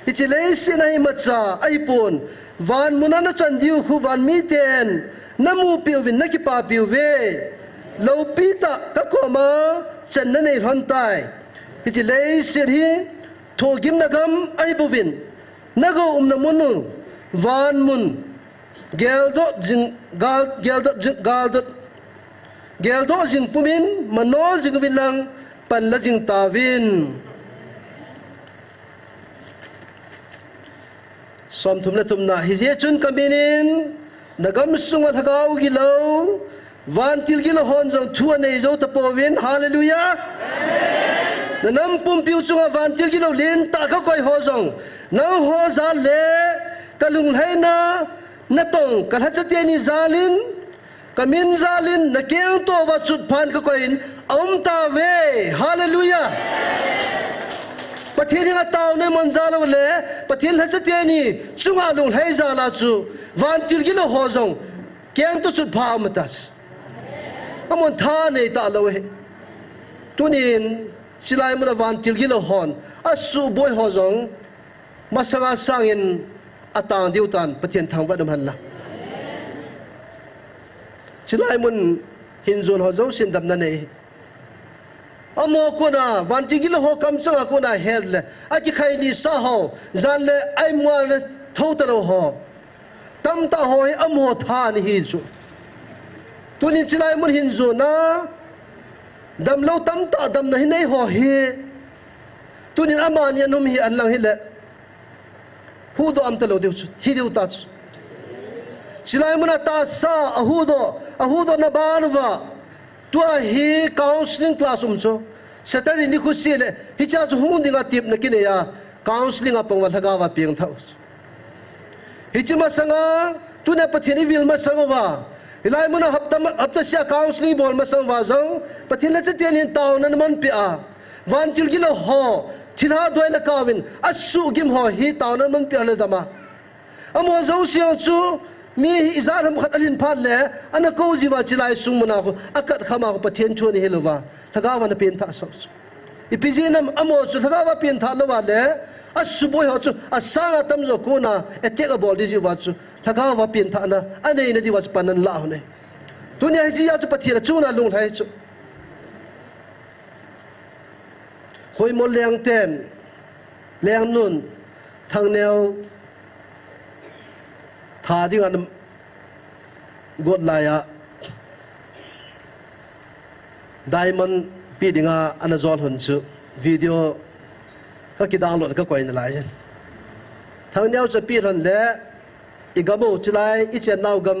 hi chi lei sin ai ma cha ai pon van muna na chan diu khu van mi ten na mu pi vin na ki pa pi ve lo pi ta ka ko ma chan na nei thon tai hi chi lei sit hi tho gim na gam ai bu vin na go na munu van mun geldo jing pumin mano jing vilang pan la jing tavin som thum la thum na hi je chun kaminin nagam sunga thagau gilo van til gilo hon jong thua nei zo ta povin hallelujah nanam pum piu chunga van til gilo len ta ka koi ho jong nang ho za le kalung haina na tong kan hat chati ni zalin kamin zalin na keng to wa chut phan ka koin ta ve hallelujah pathin nga taw ne mon zalo le pathin hat chati ni chunga lung hai zala chu van til gi lo ho jong keng to chut pha matas amon tha ne ta lo he tunin silai mun van til gi lo hon asu boy ho jong masanga sangin atang diutan pathian thang va dum han la chilai mun hinzon ho zo sin dam na nei amo ko na van ti gil ho kam changa ko na her le a ki khai li sa ho zan le ai mwa le tho ta lo ho tam ta ho amo tha ni hi chu tunin chilai mun hinzo na dam lo tam ta dam na hi nei ho hi tunin amani anum hi an lang hi le hudo am talo deu chu thi deu ta chu silai muna ta sa ahudo na banwa tua hi counseling classroom chu saturday ni khusi le hi cha chu humun dinga tip na kine ya counseling apang wa thaga wa piang thau hi chima sanga tuna pathini vil ma sanga wa hilai muna hapta sia counseling bol ma sanga wa zo pathina cha tian taw na man pi a van til gilo ho thilha doi la kawin asu gim ho hi taw na man pi le dama amo zo siang chu mi izar ham khat alin phat le ana ko jiwa chilai sung muna ko akat khama ko pathian choni helova thagawa na pen tha so ipijinam amo chu thagawa pen tha lowa le asu boy ho chu asanga tamzo ko na etek a bol di jiwa chu thagawa pen tha na ane na diwa panan la ho ne dunia ji ya chu pathira chu na lung thai chu khoi mo leng ten leng nun thang neo tha ding an god laya diamond pi dinga anazol hun chu video ka ki download ka koin lai jan thang neo cha pi ran le igamo chilai I chen naw gam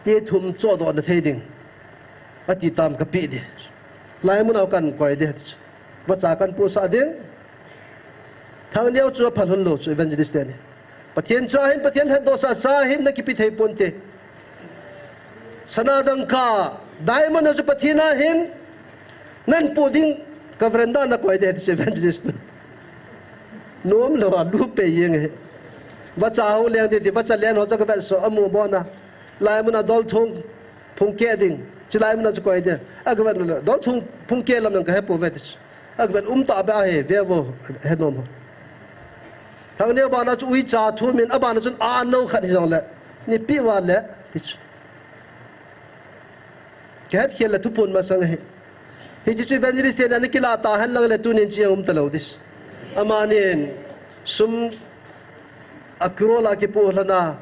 te thum cho do na thei ding ati tam ka pi di lai mun au kan koi de wa cha kan pu sa ding thang leo chu phal hun lo chu evangelist ne pathian cha hin pathian han do sa cha hin na ki pi thei ponte sanadang ka diamond ju pathina hin nan pu ding ka vranda na koi de evangelist nom lo lu pe yeng he wa cha ho leng de wa cha len ho cha ka vel so amu bo na lai mun adol thong phung ke ding chilai mun ju koi de agwan dol thong phung ke lam ka he po vet agwan ta ba he ve wo he nom thang ne ba na chu ui cha thu min aba na chun a no khat hi jong le ni pi wa le ti ket khel la tu pon ma sang he hi chu evangelist ne an kila ta han lang le tu nin chi ta lo dis amanin sum akrola ki po lana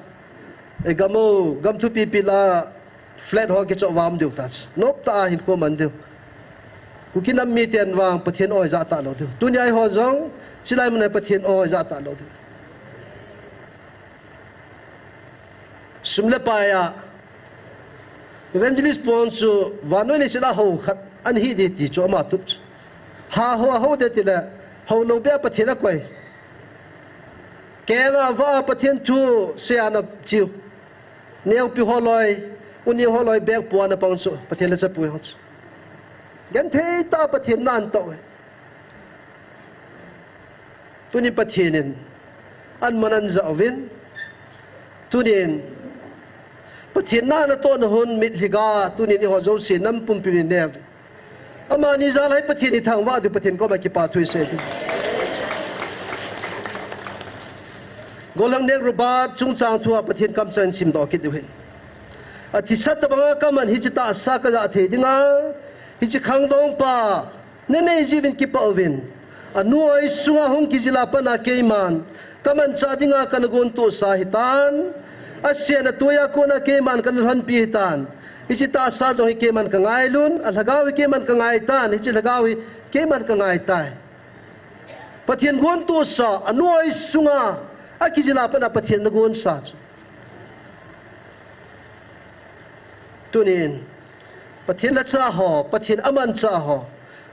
e gamo gam tu pi pi la flat ho ki cho wam du ta nop ta hin ko man du ku ki nam mi ten wang pathian oi za ta lo du tu nyai ho jong silai mun pathian oi za ta lo du sumle pa ya evangelist pon su wanoi ni sila ho khat an hi di ti cho ma tup ha ho de ti la ho lo be pathian a koi ke wa pathian tu se an chiu neo pi ho loi uni ho loi bek puan na pang su pathian la cha pu ho gan thei ta pathian nan to tu ni pathianin an manan za ovin tu din pathian na na to na hun mit liga tu ni ho zo si nam pum pi ne ama ni za lai pathian ni thang wa du pathian ko ma ki pa thui se tu golang nek rubat chung chang thua pathian kam chan sim do ki du hin athi sat banga kaman hi chita sa ka ja the dinga hi chi khang dong pa ne ne jivin ki pa ovin anuai sunga hung ki jila pa na keiman kaman cha dinga kan gon to sa hitan asya na tuya ko na keiman kan ran pi hitan hi chi ta sa jo hi keiman ka ngai lun alhagawi keiman ka ngai tan hi chi lagawi keiman ka ngai tai pathian gon to sa anuai sunga akijila pa na pathian na gon sa tunin pathian la cha ho pathian aman cha ho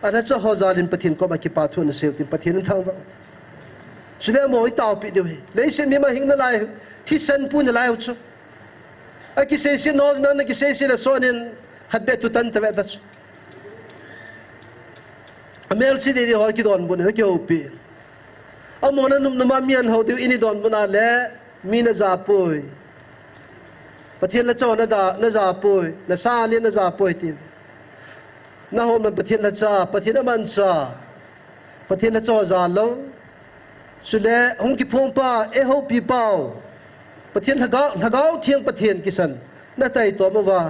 ana cha ho zalin pathian ko ma ki pa thu na se tin pathian thang wa chule mo i taw pi de le se mi ma hing na lai thi san pu na lai chu a ki se no na ki se la sonin khat be tu tan ta ve ta amel si de ho ki don bu ne ki ho pi amona num numa mian ho de ini don bu na le mi na za poi pathian la chaw na za poi na sa le na za poi ti na ho na pathian la cha pathian aman cha pathian la chaw za lo sule hong ki phong pa e ho pi pau pathian lagau thiang pathian kisan na tai to ma wa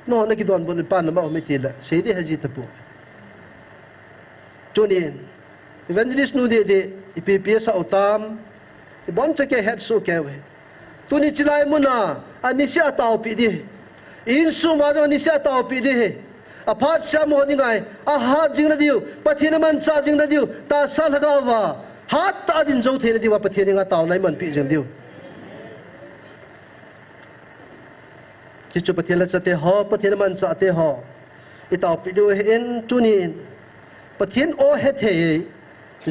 no na ki don bon pa na ma mi ti la se de haji ta pu chonin evangelist nu de ipps autam ibon cha ke het su ke we tu ni chilai muna ani sia taw pi di in su ma do ni sia taw pi di apart sa mo ni ngai a ha jing na diu pathian man cha jing na diu ta sa laga wa hat ta din zo the na diu pathian nga taw nai man pi jing diu ki chu pathian la cha te ho pathian man cha te ho i taw pi diu en tu ni pathian o he the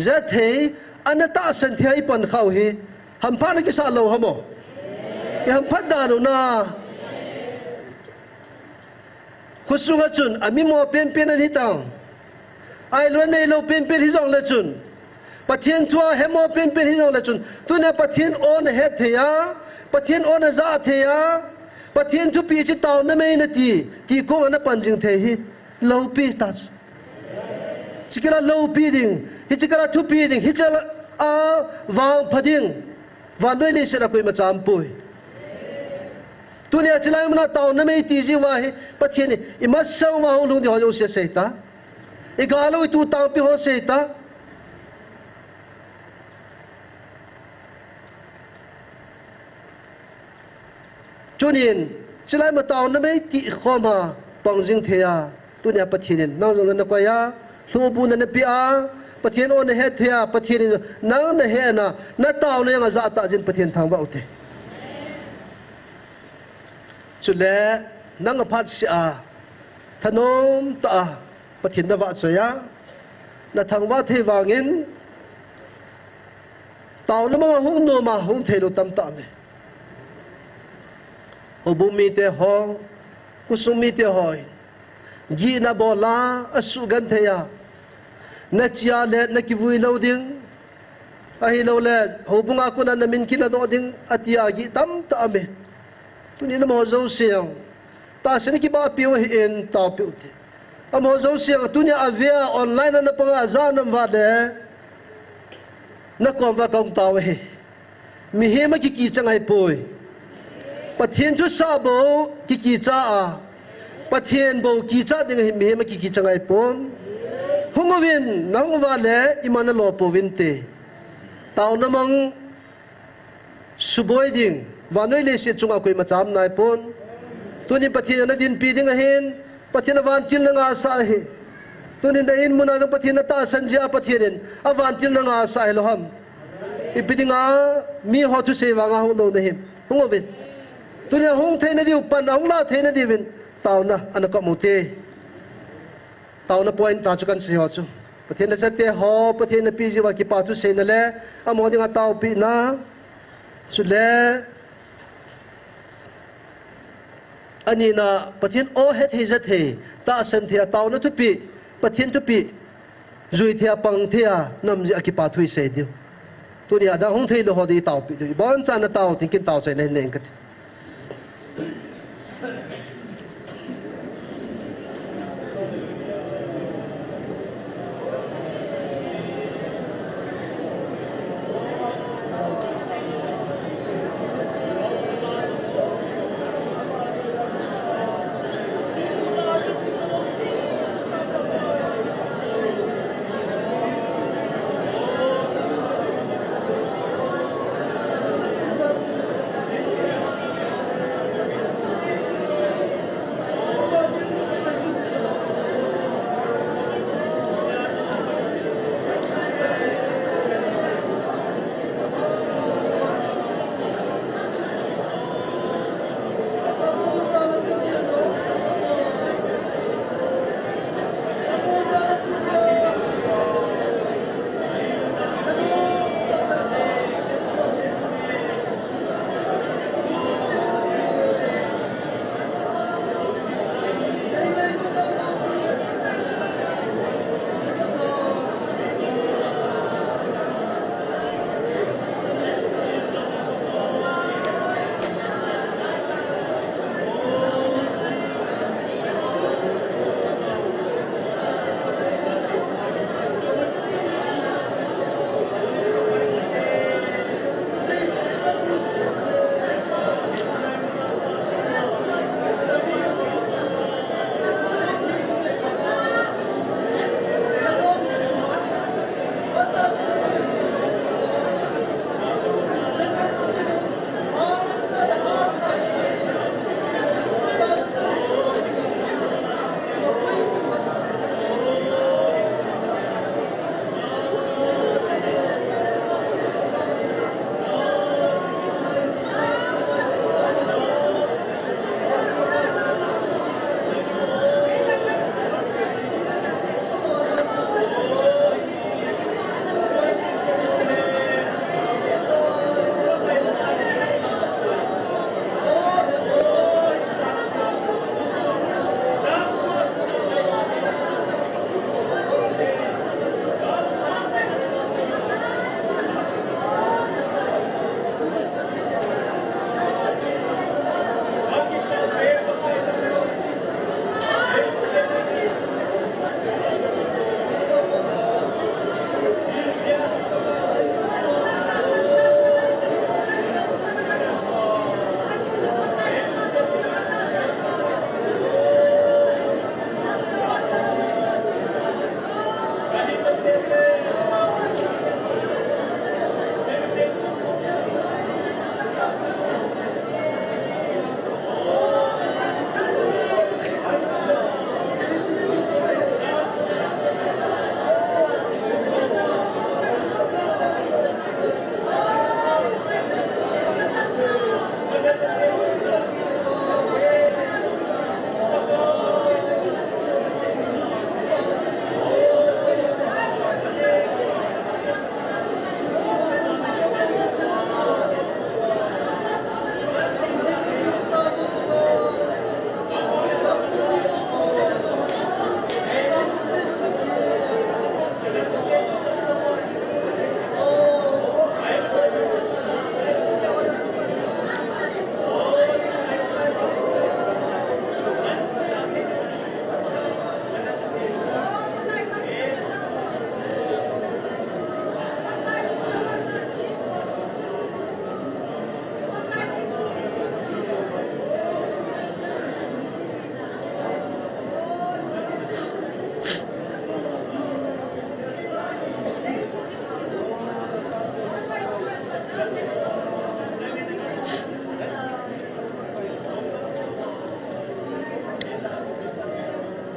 za the anata san thai pan khau hi ham pha na ki sa lo hamo ham phat da no na khusunga chun ami mo pen ani tang ai lo nei lo pen hi jong la chun pathian thua he mo pen hi jong la chun tu na pathian on he theya pathian on za theya pathian thu pi chi taw na mai na ti ko na pan jing the hi lo pi ta chikala lo pi ding hi chikala thu pi ding hi chala a wang phading wa noi ni se na koi ma cham pui tunia chilai muna taw na mai ti ji wa hi pathian ni ima sau ma ho lu di ho jo se se ta e ga lo tu taw pi ho se ta chunin chilai ma taw na mai ti khoma pang jing thea tunia pathian nang jong na ko ya lu bu na pi a pathian on he thea pathian nang na he na taw na yang za ta jin pathian thang wa ute chule nang phat si a thanom ta pathin na wa choya na thangwa the wangin tau na mga hung no ma hung thelo tam ta me obumi te ho kusumi te hoi gi na bola asugan theya na chia le na kivui lo ding ahi lo le hobunga ko na namin kila do ding atia gi tam ta me tuni na mo zo siang ta sen ki ba piu in ta piu te amo zo siang tuni avia online na panga zanam wa le na kom va kong ta we mi he ma ki changai poi pathian chu sa bo ki cha a pathian bo ki cha ding mi he ma ki changai pon hungwin nang wa le imana lo po win te tau namang suboi ding vanoi le se chunga koi macham nai pon tuni pathian na din pi ding a hen pathian van til nga sa he tuni na in muna ng pathian na ta sanja pathian avan til nga sa he lo ham ipidinga mi ho tu se wa nga hong lo na him hungwin tuni hong the na di upan hong la the na di win tau na anaka mote tau na point ta chukan se ho chu pathian na sate ho pathian na pi ji wa ki pa tu se na le amo dinga tau pi na chu le ani na pathian o het he zat he ta san thia tau na tu pi pathian tu pi zui thia pang thia nam ji ki pa thui se dio tu ni ada hong thei lo ho di tau pi tu bon chan na tau tin kin tau chai nei nei kat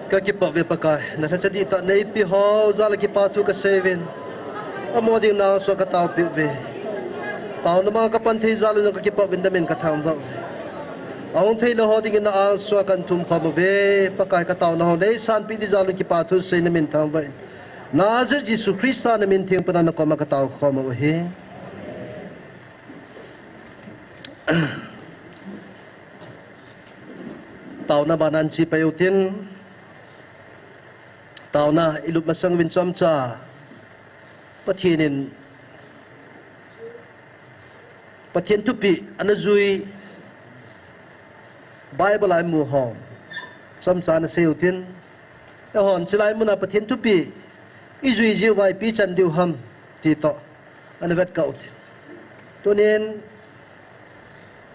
ka ki pa ve pa kai na tha chadi ta nei pi ho za la ki pa thu ka seven amoding na so ka tau pi ve tau na ma ka pan thei za lu ka ki pa win da men ka tham va aung thei lo ho ding na a so kan thum kha mo ve pa kai ka tau na ho nei san pi di za lu ki pa thu se na men tham va Nazir Jesu Christa na min ting pa na ko ma ka tau kha mo he tau na banan chi pa yutin tau na ilup masang win chom cha pathian tupi anazui Bible ai mu ho chom cha na se yutin e hon chilai mu na pathian tupi izui ji vai pi chan diu ham ti to anavet ka ut to nen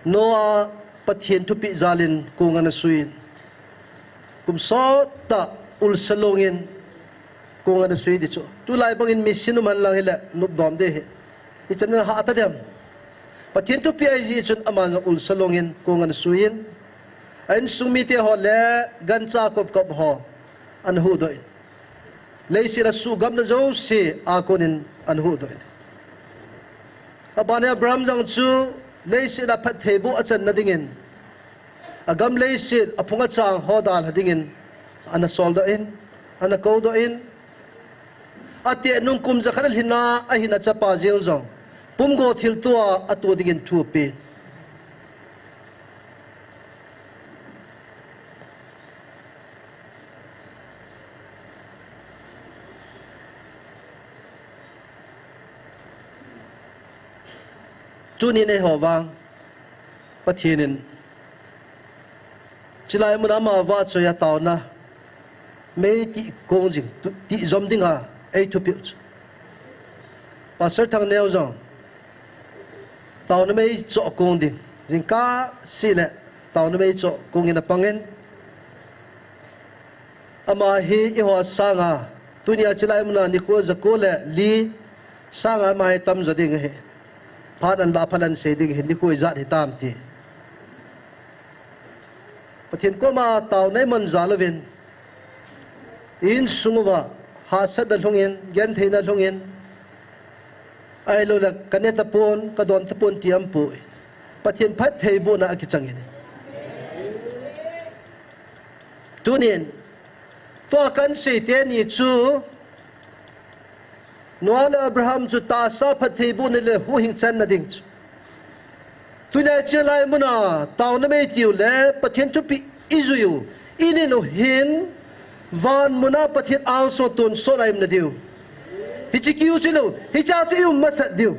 Noah pathian tupi zalin kung ana suin kum so ta ul salongin kung ana sui di cho tu lai bangin mission man lang hila nup dom de he I chan ha ata dem pathian tupi ai ji chun aman ul salongin kung ana suin ain sumi te ho le gan cha kop kop ho an hu doi leisira su gam na zo se akonin an hu doi abane Abraham jang chu leisi na phat thebu achan na dingin agam leisi apunga chang hodal hadingin ana soldo in ana kodo in ate nung kum zakhan hina a hina chapa jeu jong pumgo thil tua atu dingin thu pe chu ni nei ho wang pathinin chilai mun ama wa choya taw na me ti kong jing ti zom ding ha ei thu pi pastor thang neo jong taw na me cho kong ding jing ka si le taw na me cho kong ina pangen ama hi I ho sanga tunia chilai mun ni ko za ko le li sanga mai tam za ding he phanan la phalan se ding hin ni khoi zat hi tam ti pathian ko ma taw nei man zalovin in sungwa ha sat da hlongin gen theina hlongin ai lo la kaneta pon ka don ta pon tiam pu pathian phat thei bu na ki changin tunin to kan se te ni chu Noah Abraham chu ta sa phathei bu ne le hu hing chan na ding tuna chelai muna taw na me tiu le pathian chu pi izuyu ini no hin van muna pathian aw so tun so laim na diu hi chi kiu chilo hi cha chu um masat diu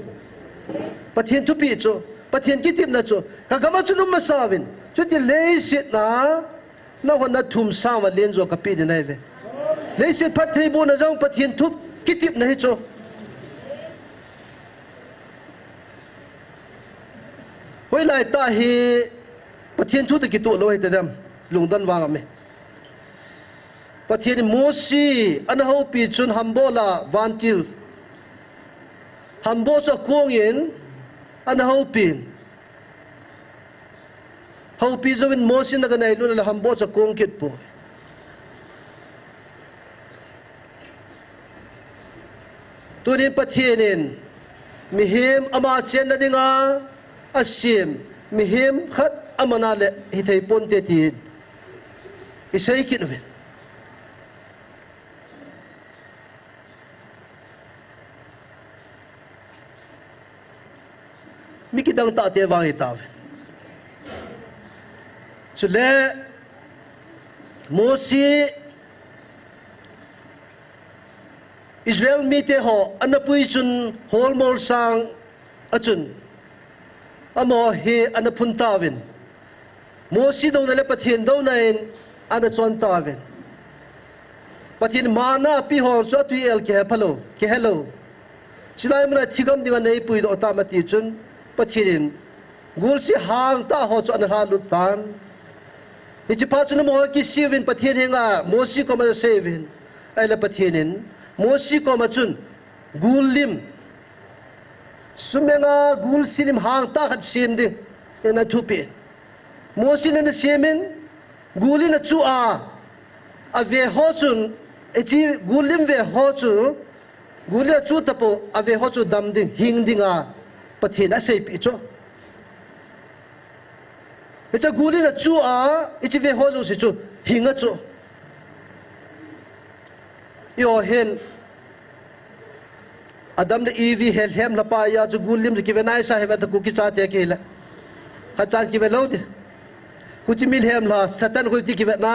pathian chu pi chu pathian ki tip na chu ka gama chu num masawin chu ti le sit na hon na thum sa wa len zo ka pi de nai ve le sit phathei bu na jong pathian thup ki tip na hi chu hoi lai ta hi pathian thu ta ki tu lo he tadam lungdan wang ame pathian mosi an ho pi chun hambola vantil hambo cha kongin an ho pi zowin mosi na ganai lu la hambo cha kong kit po tunin pathianin mihim ama chen na dinga asim mihim khat amana le hi thei pon te ti isai kin ve mi ki dang ta te wang hi ta ve chule mosi Israel mi te ho anapui chun hol mol sang achun amo he anapun tawin mo si do na le pathian do na in ana chon tawin pathian mana pi ho so tu el ke phalo ke hello silai mna thigam dinga nei pui do ta mati chun pathian gul si hang ta ho cho an ha lu tan hi chi pa chun mo ki sivin pathian henga mo si ko ma sevin ai la pathianin mo si ko ma chun gul lim sumenga gul silim hang ta khat sim ding ena thupi mosin na semen guli na chu a a ve ho chun e chi gulim ve ho chu gulia chu tapo a ve ho chu dam ding hing dinga pathin a sei pi cho e cha guli na chu a e chi ve ho chu si chu hing a chu yo hen adam de ev hel hem la pa ya chu gulim ki ve nai sa he ta ku ki cha te ke la kha chan ki ve lo de ku chi mil hem la satan ku ti ki ve na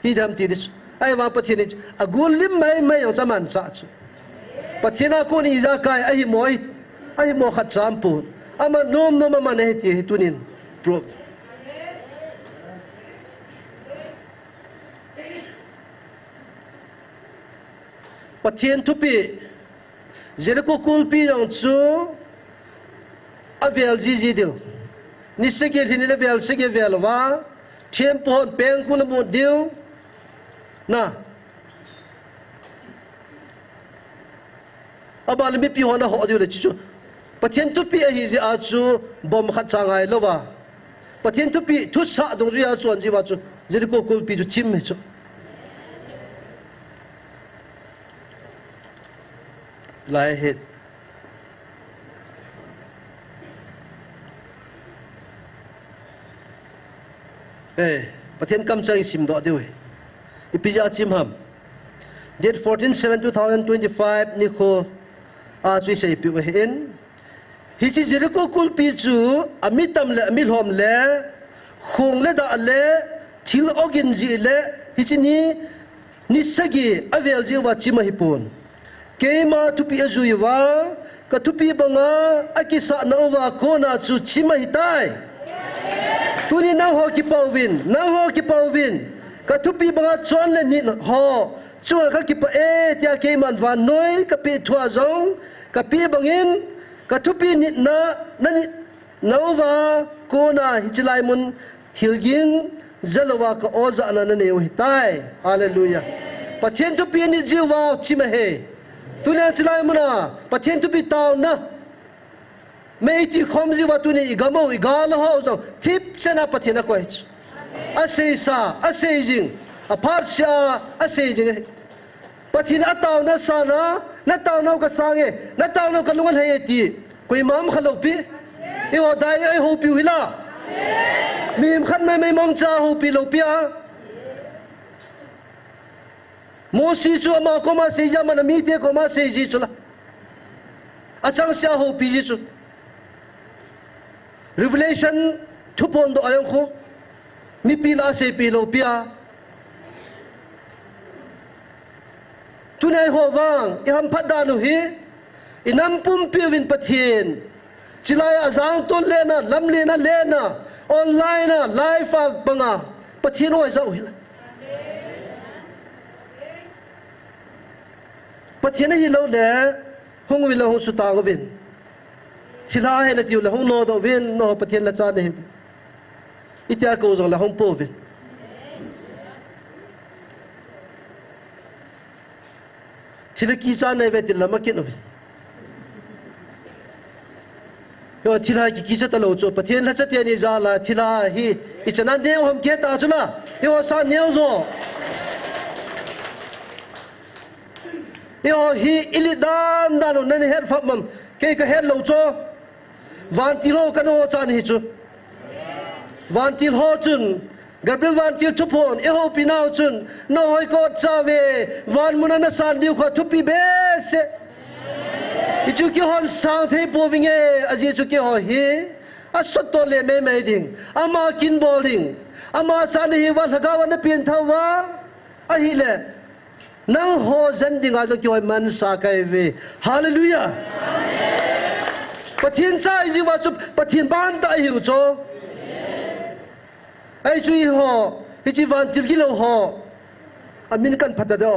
hi dam ti dis ai wa pathin ni a gulim mai yong chaman sa chu pathina ko ni za kai ai mo khat cham pu ama nom ma ne ti tunin pro pathian thupi jeriko kulpi yong chu avel ji deu ni sege thini le vel sege vel wa tempo peng kul mu deu na abal mi pi hona ho deu le chu pathian thupi a hi ji a chu bom khat changai lova pathian thupi thu sa dong ju ya chuan ji wa chu jeriko kulpi chu chim me chu lai hết pathian kam chang sim do dewe ipija chim ham date 14/7/2025 ni kho a chui sei pi hen hi chi jeriko kulpi chu amitam le amilhom le khung le da le thil ogin ji le hi chi ni sagi avel ji wa chima hi pon keima tupi azuiwa ka tupi banga akisa nawa kona chu chima hitai tuni na ho ki pawin ka tupi banga chon le ni ho chuwa ka ki pa e tia keiman van noi ka pi thua zong ka pi bangin ka tupi ni na ni nawa kona hichilai mun thilgin zalawa ka oza na ne hitai hallelujah pathian tupi ni jiwa chima he tunia chilai muna pathian tu pitau na mei ti khomji wa tuni igamo igala ho zo tip chena pathian ko hich ase jing a parsha ase jing pathian atau na sana na tau no ka sange na tau no ka lungan he ti koi mam khalo pi e o dai ai ho pi hila mim khan mai mong cha ho pi lo pia Mosi chu ama koma seja mana mite koma seji chula achang sia ho piji chu revelation thupon do ayong kho mi pila se pilo pia tunai ho wang i ham phat danu hi inam pum piwin pathin chilai azang ton lena lam lena online live banga pathin ho zau hi pathian hi lo le hung wi lo hung suta go vin thila he na tiu le hung no do vin no pathian la cha ne itia ko zo la hung po vin thila ki cha ne ve til la ma ke no vin yo thila ki cha ta lo cho pathian la cha te ni za la thila hi ichana ne hom ke ta chula yo sa ne zo yo hi ilidan danu nani het famam ke ka het lo cho vantil ho kan ho chan hi chu vantil ho chun gabriel vantil thupon e ho pinau chun no hoi ko chave van munana san diu kha thupi be se ichu ki hon sang thei poving e aji chu ki ho hi a sot to le me ding ama kin bowling ama chan hi wa lagawa na pin thawa a hi le nang ho zan dinga zo kyo man sa kai ve hallelujah pathin chai ji wa chup pathin ban ta hiu cho ai chui ho hi chi van til ki lo ho amin kan phata do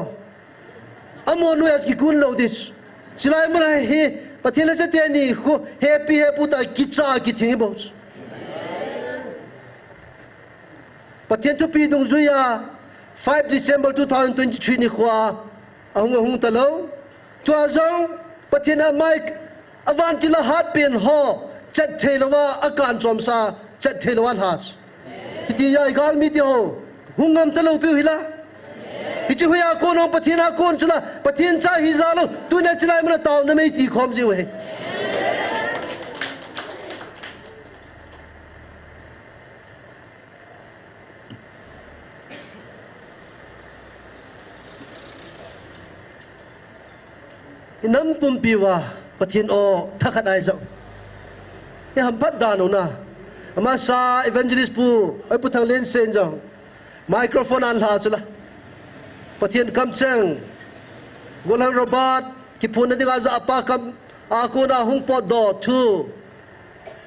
amo nu as ki kun lo dis silai mara hi pathin la cha te ni kho happy ta ki cha ki thing bo pathin tu pi dong zuya 5 December 2023 ni khwa ahung talo tua zong pathina mike avantila hat pen ho chat thelawa akan chomsa chat thelawan has iti ya igal mi ti ho hungam talo pi hila chi huya ko no pathina kon chuna pathin cha hi zalo tu ne chlai mana taw na mei ti khom ji we nam pum piwa pathin o thakhat ai zo ya ham pat da no na ama sa evangelist pu ai pu thang len sen jong microphone an la chula pathian kam chang golang robot ki phun dinga za apa kam ako na hung pot do thu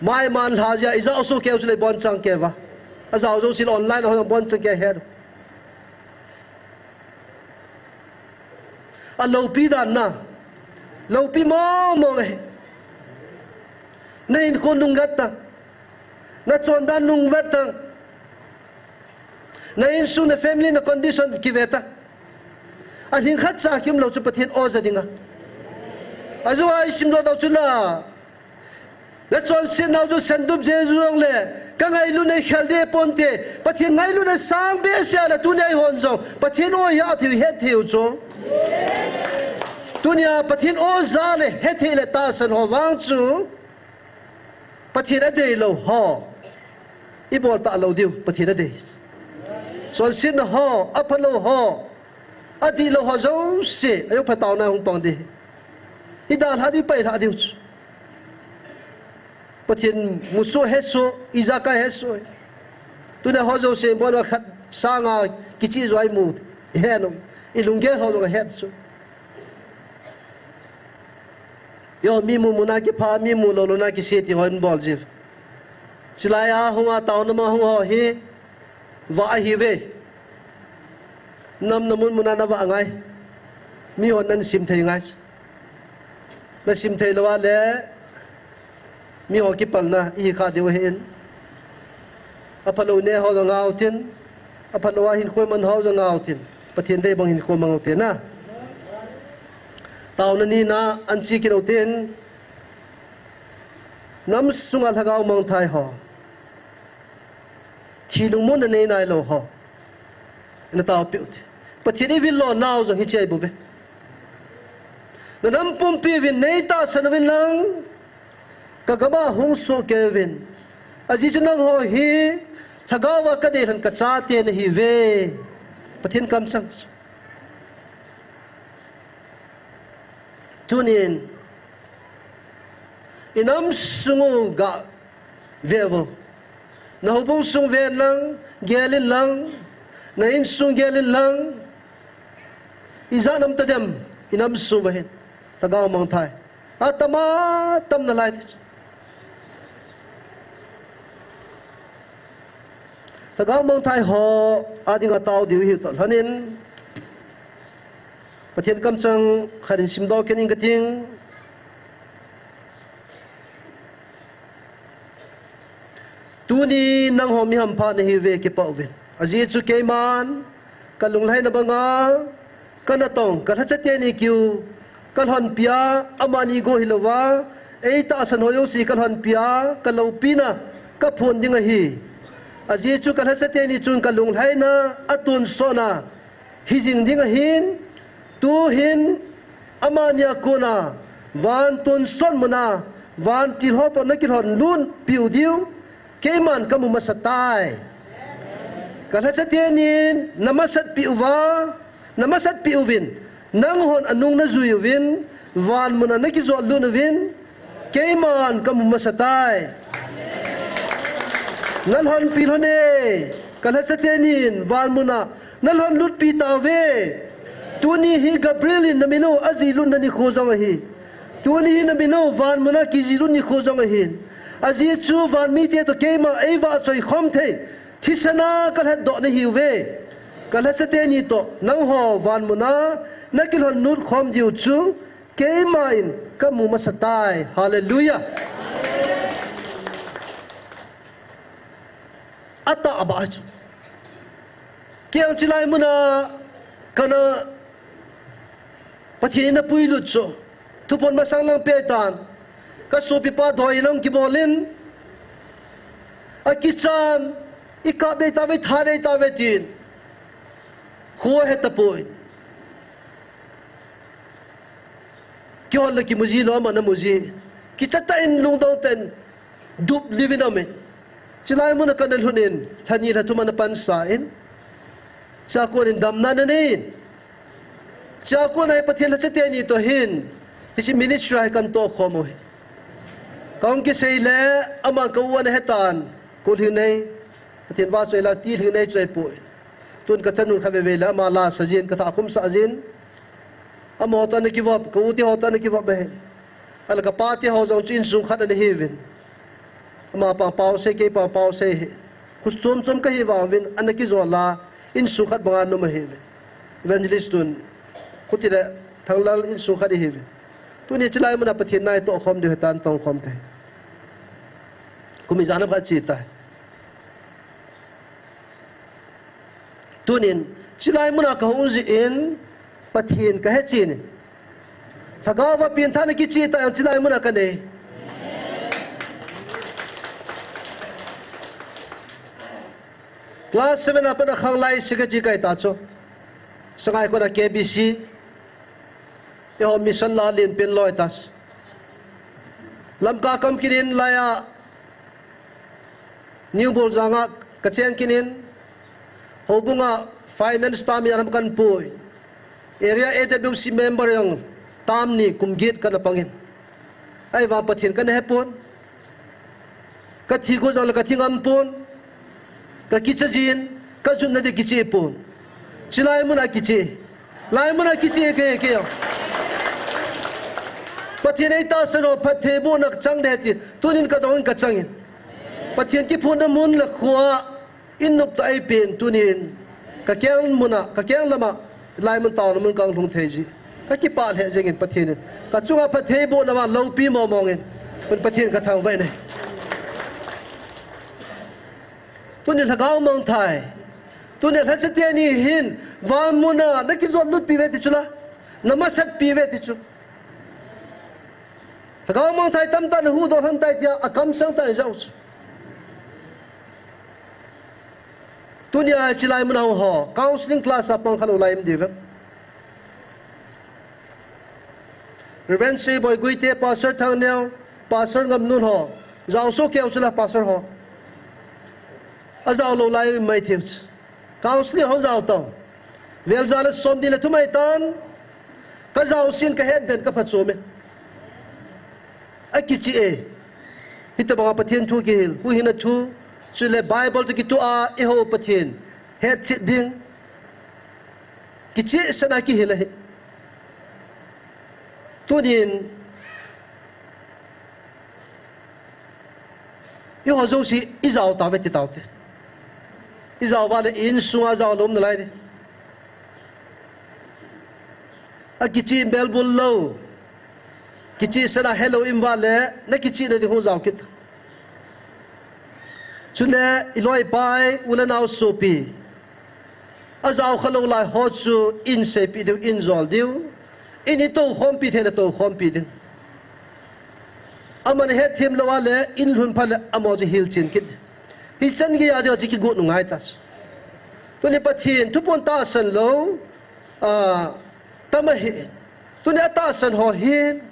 mai man la ja iza also ke chule bon chang ke wa azao zo sil online ho bon chang ke her a lo pi dan na lo pi mo mo nge nei kon nung gat ta na chon dan nung vet ta na in su na family na condition ki veta a hin khat cha kim lo chu pathian o za dinga azu ai sim do daw chu la na chon sin naw ju sen dum je zuang le ka ngai lu nei khel de ponte pathian ngai lu na sang be sia la tu nei hon zo pathian o ya thi he thiu chu dunia pathian o za le he thi le ta san ho wang chu pathian a de lo ho i bol ta lo diu pathian a de son sin ho apalo ho adi lo ho zo se ayo pataw na hong pang de idan hadi pai ha diu pathian muso heso izaka heso tu na ho zo se mo na khat sanga kichi zoi mu he no ilungge ho lo he so yo mi mu na ki pha mi mu lo na ki se ti hon bol jiv silaya hunga taw na ma ho hi wa hi ve nam namun muna na wa ngai mi hon nan sim thei ngai na sim thei lo wa le mi ho ki pal na i kha de hen apalo ne ho zo ngau tin apalo wa hin khoi man ho zo ngau tin pathian dei bang hin ko mang te na taw na ni na an chi ki no tin nam sungal hagau mang thai ho thilung mon nei nai lo ho na taw pi pathian i vil lo naw zo hi chei bu ve na nam pum pi vin nei ta san vin lang kagaba hung so kevin aji chu nang ho hi thagawa ka de han ka cha te na hi ve pathian kam chang tunin inam sungu ga vevo na hubung sung ven lang gelin lang na in sung gelin lang izanam tadem inam sung vahin tagaw mang thai atama tam na lai tagaw mang thai ho ading ataw diu hi to hanin pathian kam chang kharin simdo kening gating tuni nang ho mi ham pha na hi ve ke pau ve aji chu ke man kalung lai na banga kana tong ka tha te ni kyu kan hon pia amani go hilowa ei ta san ho yo si kan hon pia ka lo pina ka phon ding a hi aji chu ka tha te ni chun kalung lai na atun sona hi jing ding a hin tu hin amania kona van tun son muna van til hot on nakir hon lun piu diu keman kamu masatai kala chatenin namasat piuwa namasat piuvin nang hon anung na zuyuvin van muna nakizo lunuvin keman kamu masatai nan hon pilhone kala chatenin van muna nan hon lut pi tawe tuni hi gabrielin namino azilun na ni khozong hi tuni hi namino van muna kizilun ni khozong hi azi chu van mi te to keima eva choi khom the thisana kal hat do ni hiwe kal hat te ni to nang ho van muna nakil hon nur khom diu chu keima in kamu masatai hallelujah ata abach kyang chilai muna kana pathin na puilut so thupon masang lang petan ka sopi pa dhoi nang kibolin akichan ikabe tawe thare tawe tin khuwa he tapoin ki hon la ki muji lo ma na muji ki chata in lung dong ten dup living ame chilai mo na kanal hunin thani ra tuma na pan sa in cha ko in dam na nin cha ko nai pathian la chate ni to hin isi ministry ai kan to khomo he kaung ki sei le ama ka wan hetan ko hin nei pathian wa choi la ti hin nei choi po tun ka chanun kha ve la ma la sajin ka ta khum sa jin ama hota na give up ka uti hota na give up be al ka pa ti ho jong chin sung khat na heaven ama pa pau se ke pa pau se khus chom chom ka hi wa vin an ki zo la in su khat banga no ma heaven evangelist tun khutira thanglal in su khat heaven tu ni chlai mana pathian nai to khom de tan tong khom te kumi jana ba chi ta tunin chlai mana ka hu ji in pathian ka he chi ni thagawa pin thana ki chi ta chlai mana ka ne class 7 apa na khang lai siga ji kai ta cho sangai ko na KBC yo mission la lin pin loi tas lam ka kam kinin laya new bol janga ka chen kinin hobunga finance tami alam kan poi area AWC member yang tam ni kumgit kan pangin ai wa pathin kan hepon ka thi go jang la ka thingam pon ka kichajin ka jun na de kichi pon chilai muna kichi lai muna kichi ke pathian ai ta sano pathe bu nak chang de ti tunin ka dong ka changin pathian ki phun mun la khwa inup ta ai pen tunin ka kyang muna ka kyang lama lai mun taw mun kang thung theji ka ki pa le jengin pathian ka chunga pathe bu na ma lo pi mo mongin mun pathian ka thang vai nei tunin thagau mong thai tunin tha chate ni hin wa muna na ki zon lut pi ve ti chula namasat pi ve ti chu thagau mong thai tam tan hu do han tai tia akam sang tai zau chu tunia chilai mun ho counseling class apang khalo laim diva reverend say boy guite pastor thang neo pastor ngam nun ho zau so keu chula pastor ho azau lo lai mai thius counseling ho zau tong vel zala som dile thumai tan ka zau sin ka head ben ka phachome akichi e hita banga pathian thu ki hil hu hina thu chule bible to ki tu a e ho pathian head chit ding kichi sana ki hila he tunin yo ho zo si izau ta vet ta te izau va le in sunga zau lom na lai de a kichi belbul lo kichi sana hello imwa le na kichi na de hu zau kit chune iloi pai ulanau sopi azau khalo lai ho chu in se pi de in zol diu ini to khom pi the na to khom pi de aman he them lo wale in hun phal amoji hil chin kit hi chan gi ya de chi ki go nu ngai tas to ni pathin tu pon ta san lo tama he tu ni ata san ho hin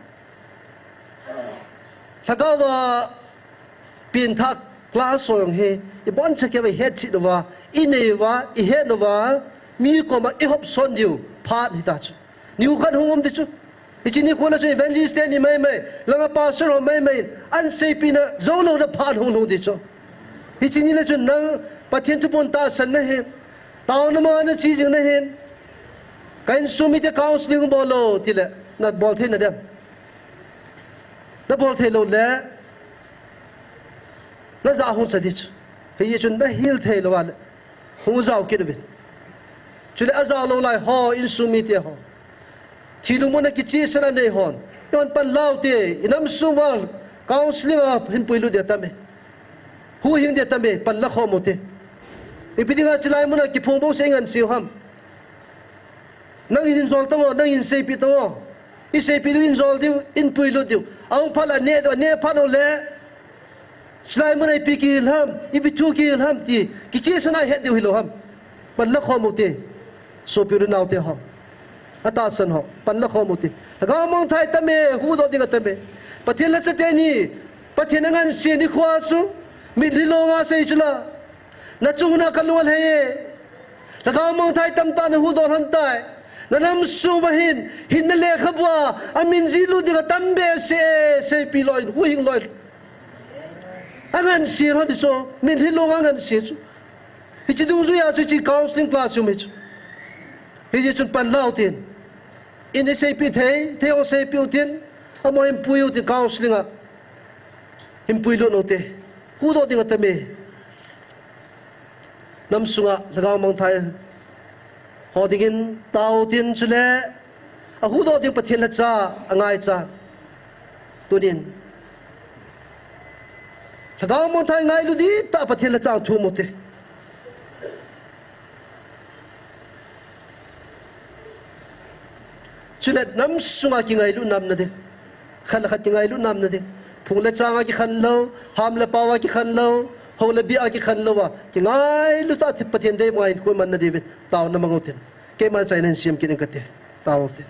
thagawa pin thak class soyong he ibon chake we head chi dowa inewa I he nowa mi ko ma I hop son diu phat hi ta chu niu khan hum ti chu ichini ko la chu evangelist ni mai langa pastor mai an sei pina zolo da phat hung di chu ichini la chu nang pathian tu pon ta san na he taw na ma na chi jing na he kain sumi te counseling bolo ti le na bol the na dem na bol the lo le na za hun sa di chu he chu na hil the lo wal hu zau ki de chule azau lo lai ho in sumi te ho thilu mo na ki chi sana nei hon yon pan lau te inam sumwal counseling hin puilu de tame hu hing de tame pan la kho mo te ipidinga chilai mo na ki phong bo sengan siu ham nang in zol tamo nang in sei pi tamo I sei pi du in zol diu in puilu diu ang phala ne do ne phano le chilai mo na pi ki ham I pi thu ki ham ti ki chi sana he diu hilo ham pan la kho mo te so pi ru nau te ho atasan ho panla khomuti laga mong thai tame hu do ding tame pathian la chate ni pathian ngan se ni khwa chu mi lilonga sei chula na chungna kalwal he laga mong thai tam ta hu do han tai nanam su wahin hin na le khabwa amin zilu ding tambe se piloi hu hing loi angan se ho diso mi lilonga ngan se chu hi chi dung zu ya chu chi counseling class chu me chu hi chun pan lau tin in se pi the o se pi tin amo im puyu ti counseling a im puilo no te hu do ding atame nam sunga lagaw mang thai ho dingin tau tin chule a hu do ding pathian la cha angai cha tunin lagaw mang thai ngai lu di ta pathian la cha thu mo te chule nam sunga ki ngai lu nam na de khal khat ki ngai lu nam na de phung la changa ki khan lo ham la pawa ki khan lo ho la bia ki khan lo wa ki ngai lu ta thip pathian de mai ko man na de taw na mangotin ke man chai nen sim ki ning kate taw te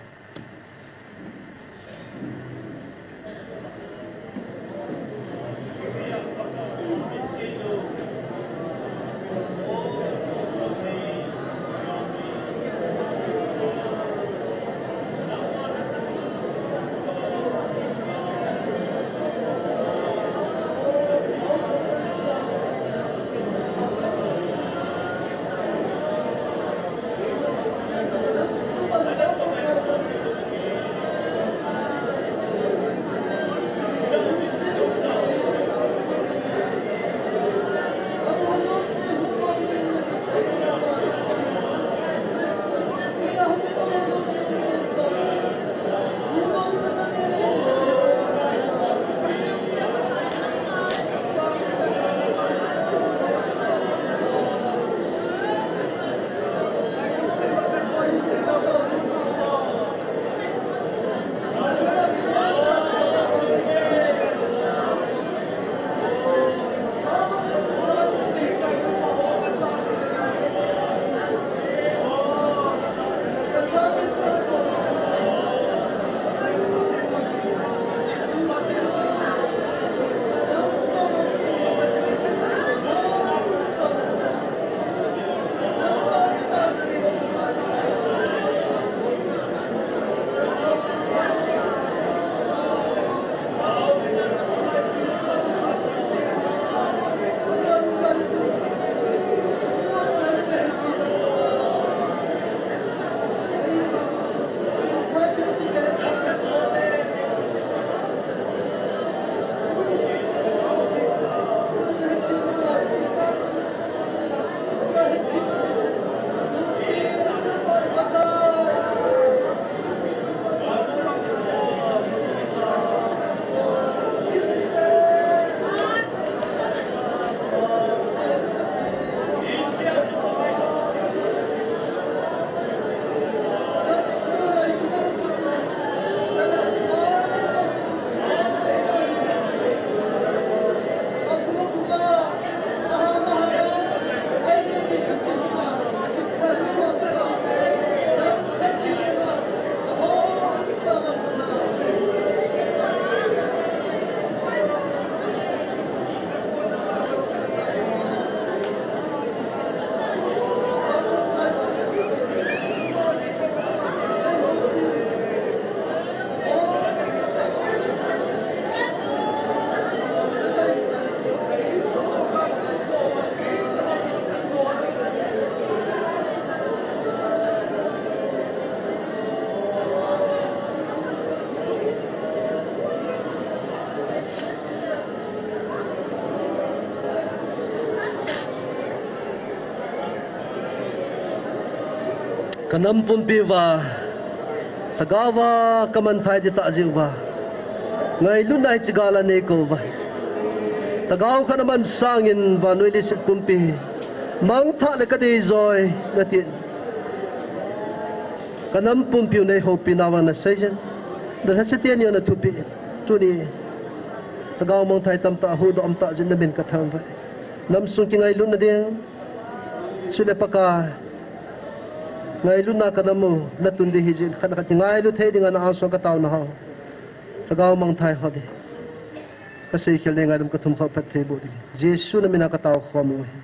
kanam pumpi wa tagawa kaman thai di ta jiwa ngai lu nai chigala ne ko wa tagaw khanaman sangin wa noi li sit pumpi mang tha le ka dei zoi na ti kanam pumpi nei ho pinawa na sejen dan hasetian yo na tupi tuni tagaw mang thai tam ta hu do am ta jin na bin ka tham wa nam sung ki ngai lu na ding sule paka ngai lu na kanamu na tundi hijin khana ka ngai lu thei dinga na aswa ka taw na ha tagaw mang thai hodi kasi khel ne ngadam ka thum kha phat thei bo di jesu na mina ka taw khomu hi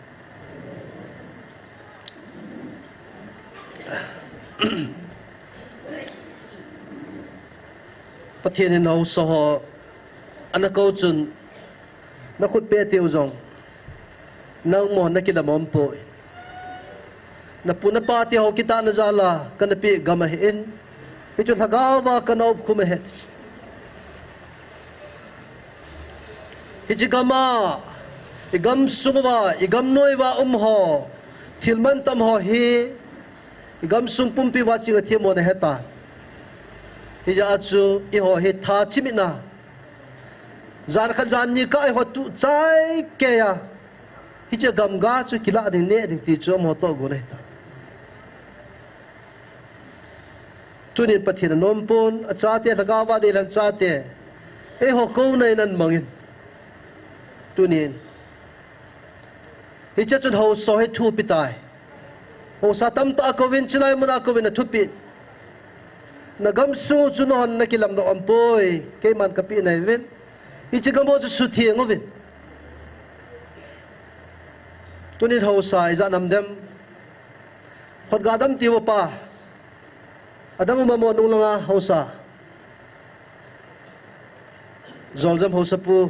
pathian no so ho anako chun na khut pe teu jong nang mo na kilamom po na puna pati ho kita na zala kana pi gamahin ito hagawa kana ob kumehet hiji gama igam sungwa igam noiwa ho filman tam ho hi igam sung pumpi wa chinga thiamo na heta hija achu I ho he tha chimina zan khan zan ni ka ho tu chai ke ya hija gam ga chu kila ding ne ding ti chu mo to go na heta tunin pathian nom pon achate lagawa de lan chate e ho ko nei nan mangin tunin hicha chun ho so he thu pitai ho satam ta ko win chilai muna ko win thu pi nagam su chunon na kilam no ampoi ke man kapi nai wen hicha gamo chu su thieng ovin tunin ho sai za nam dem khot ga dam ti wo pa adang umamo nung langa hausa zoljam hausa pu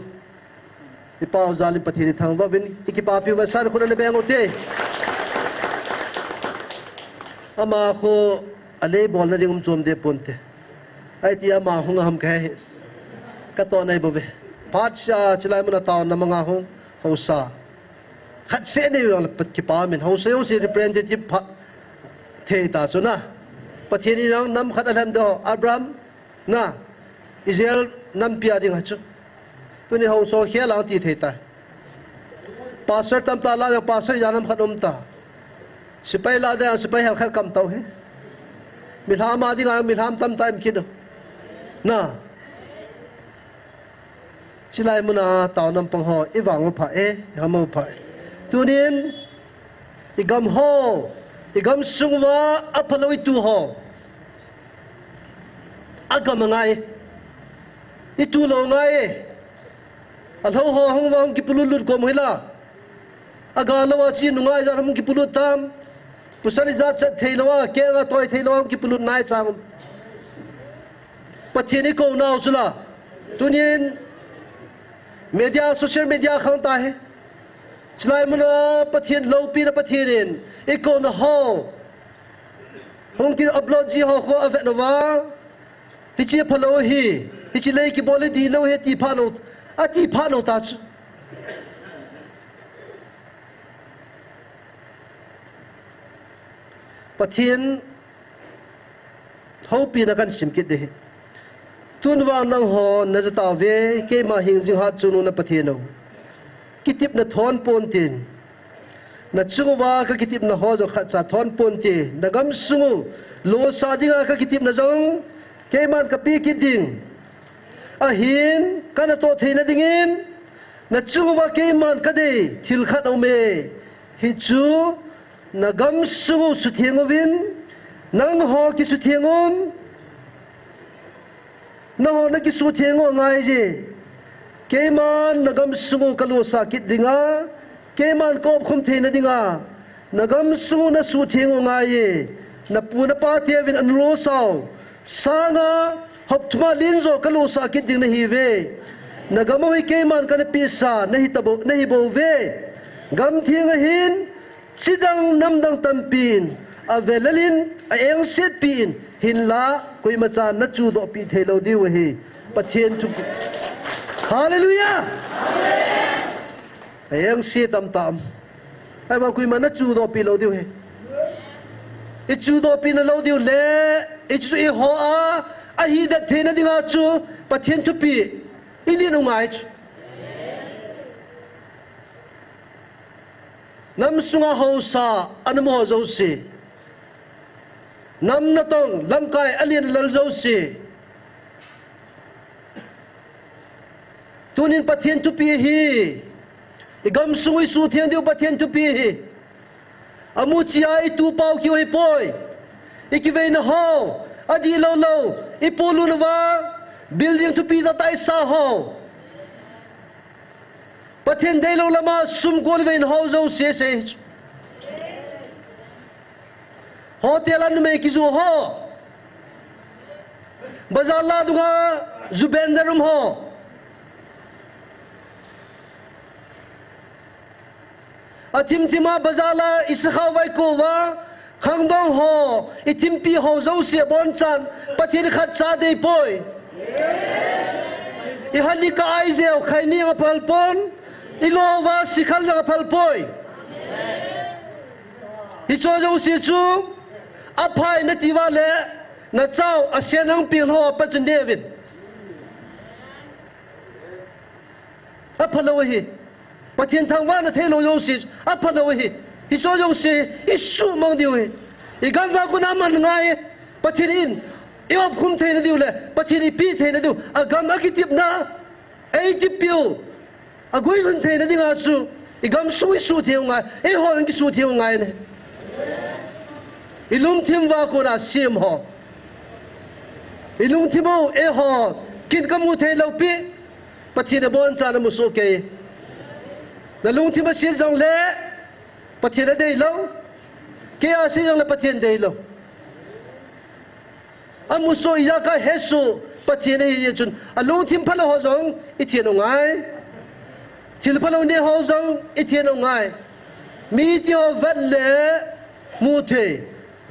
ipaw zalim pathini thangwa win ikipa pi wa sar khuna le bengote ama kho ale bol na dingum chom de ponte ai ti ama hunga ham khe ka to nai bove patsha chilai muna taw na manga hung hausa khat se ne wal pat ki pa min hausa yo si representative the ta chuna pathian yang nam khat alan do Abraham na Israel nam pia ding hachu tuni ho so khela ti theta pastor tam ta la pastor yanam khanom ta sipai la da sipai hal khal kam tau he milham adi nga milham tam time kido na chilai muna taw nam pang ho iwang pha e hamo pha tunin igam ho igam sungwa apaloi tu ho agam ngai itu lo ngai alho ho hong wang ki pululut ko mohila aga lawa chi nungai jar hum ki pulut tam pusani za chat theilawa ke nga toy theilawa ki pulut nai chang pathini ko naw chula tunin media social media khang ta he chlai muna pathian lo pi na pathian iko na ho hong ki upload ji ho kho ave nova hi chi phalo hi chi lei ki bole di lo he ti phano ati phano ta chu pathian thopi na kan simkit de tunwa nang ho na jata ve ke ma hing jing ha chunu na pathiano kitip na thon pontin na chungwa ka kitip na ho jo khat cha thon ponti na gam sungu lo sa dinga ka kitip na jong ke man ka pi kiding a hin kana to theina dingin na chungwa ke man ka de thil khat au me hi chu na gam sungu su thiengovin nang ho ki su thiengom na ho na ki su thiengo ngai je keman nagam sungu kalu sakit dinga keman kop khum theina dinga nagam sungu na su thingo ngai na puna pa thiavin anlo saw sanga hopthma linzo kalu sakit ding na hi ve nagam hoi keman kana pisa nahi tabo nahi bo ve gam thinga hin sidang namdang tampin avelalin aeng set pin hinla koi macha na chu do pi thelo di wa hi pathian tu hallelujah ayang si tam tam ai ma kui mana chu do pi lo diu he e chu do pi na lo diu le e chu e ho a hi da the na dinga chu pathian tu pi ini no ngai chu nam sunga ho sa anmo zo si nam na tong lam kai alien lal zo si tunin pathian tu pi hi igam sungui su thian diu pathian tu pi hi amu chia I tu pau ki hoi poi ikivei na ho adi lo lo ipulu na wa building to pi da tai sa ho pathian dei lo lama sum gol vein ho zo se hotel an me ki zo ho bazar la dunga zubendarum ho atim tima bazala isakha vai ko wa khangdong ho itim pi ho zo se bon chan pathin khat cha dei poi i hali ka ai zeu khaini nga pal pon i lo wa sikhal nga pal poi i cho zo se chu aphai na tiwa le na chao asianang pil ho patun david aphalo hi pathian thang wa na thelo yo si aphalo hi hi so yo si isu mang diu hi i gan wa ku na man ngai pathian in i op khum the na diu le pathian i pi the na diu a gam a ki tip na ei tip piu a goi lun the na dinga su i gam su the ngai e ho ngi su the ngai ne i lum thim wa ko na sim ho i lum thimo e ho kin ka mu the lo pi pathian bon cha na mu so ke na lung thima sil jong le pathian dei lo ke a sil jong le pathian dei lo amu so ya ka hesu pathian hi chun a lung thim phalo ho jong I thian ngai thil phalo ne ho jong I thian ngai mi tio vat le mu the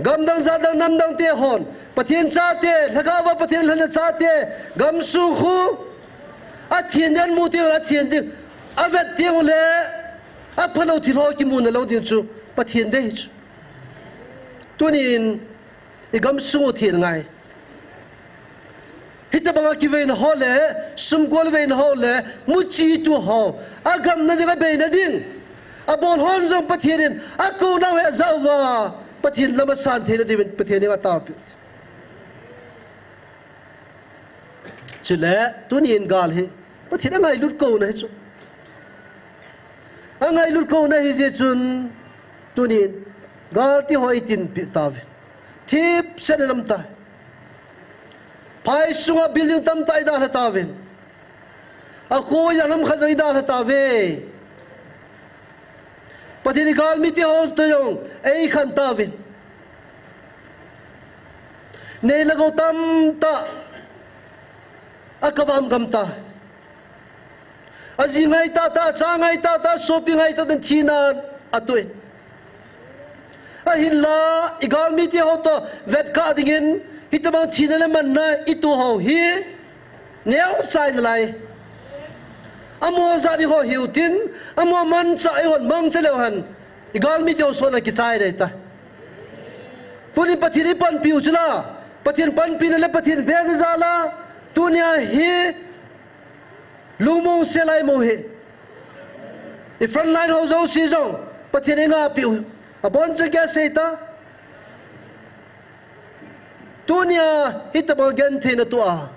gam dang za dang nam dang te hon pathian cha te laka wa pathian hlan cha te gam su khu a thian dan mu te a thian ding avet tiang le a phalo thil ho ki mun lo din chu pathian dei chu tunin I gam su thian ngai hita banga ki vein ho le sum gol vein ho le mu chi tu ho a gam na ga be na ding a bol hon jong pathian a ko na we zawa pathian lama san the na din pathian ga ta pi chile tunin gal he pathian ngai lut ko na chu angai lut ko na hi je chun tunin gal ti hoi tin pi tav thip senam ta pai sunga building tam ta ida ta ven a ko ya nam kha ida ta ve patini gal mi ti ho to yong ei khan ta ven nei la go tam ta akabam gam ta aji ngai ta ta cha ngai ta ta shopping ngai ta den thina atoi a hilla igal mi ti ho to vet ka dingin hitamang thina le man na itu ho hi neu chai lai amo za di ho hiutin amo man cha e hon mang chale han igal mi ti ho so na ki chai re ta tuni pathini pan piu chula pathin pan pin le pathin ven zala tunia hi lumong selai mo he I front line ho zo si zong pathin nga piu abon cha kya seita tunia hitabol gen the na tua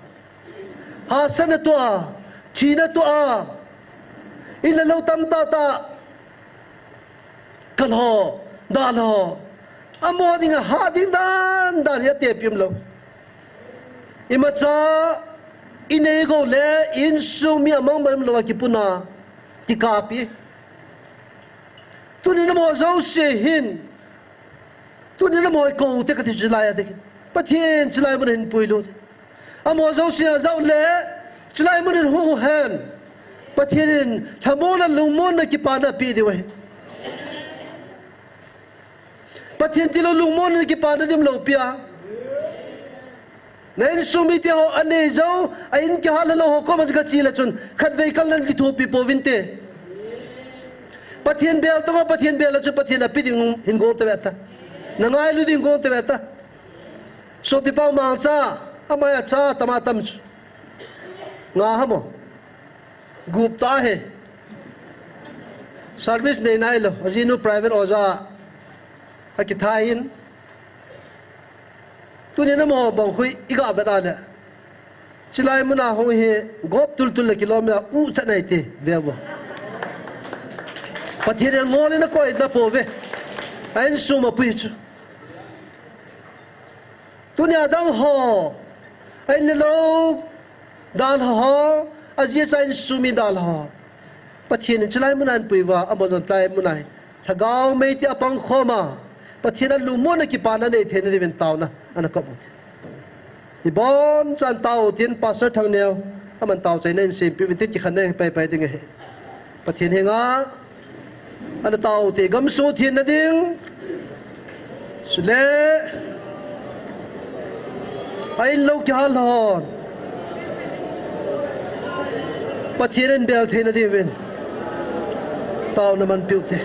hasan na tua china tua ila lo tam ta ta kan ho dal ho amo ding ha ding dan ya te pim lo imacha inego le insu mi amang baram lo ki puna ti kapi tu ni na mo zo se hin tu ni na mo ko te ka ti jilaya de pathian chilai mun hin puilo amo zo se zo le chilai mun hu han pathian thamona lumon na ki pana pi de we pathian ti lo lumon na ki pana dim lo pia nen sumi te ho ane zo ain ki hala lo ho ko mas ga chila chun khat vehicle nan li thu pi povinte pathian bel to pathian bel chu pathian api ding hin go te weta nangai lu ding go te weta so pi pau mang cha amaya cha tamatam chu nga hamo gupta he service nei nai lo ajinu private oza akithain tuni na mo bang khui iga bada le chilai muna ho he gop tul tul kilometer u chanai te vevo pathian ngol na koi na pove ain suma pu chu tunia dang ho ai le lo dal ho azia sain sumi dal ho pathian chlai munan puiwa amon tai munai thagau mei ti apang khoma pathian lu mo na ki pana nei the ne ven taw na ana ka bot ibon chan taw tin pastor thang neo aman taw chai nen sim pi vitit ki khane pai ding he pathian henga ana taw te gam so thin na ding sule ai lo ki hal hon pathian bel the na divin taw na man piute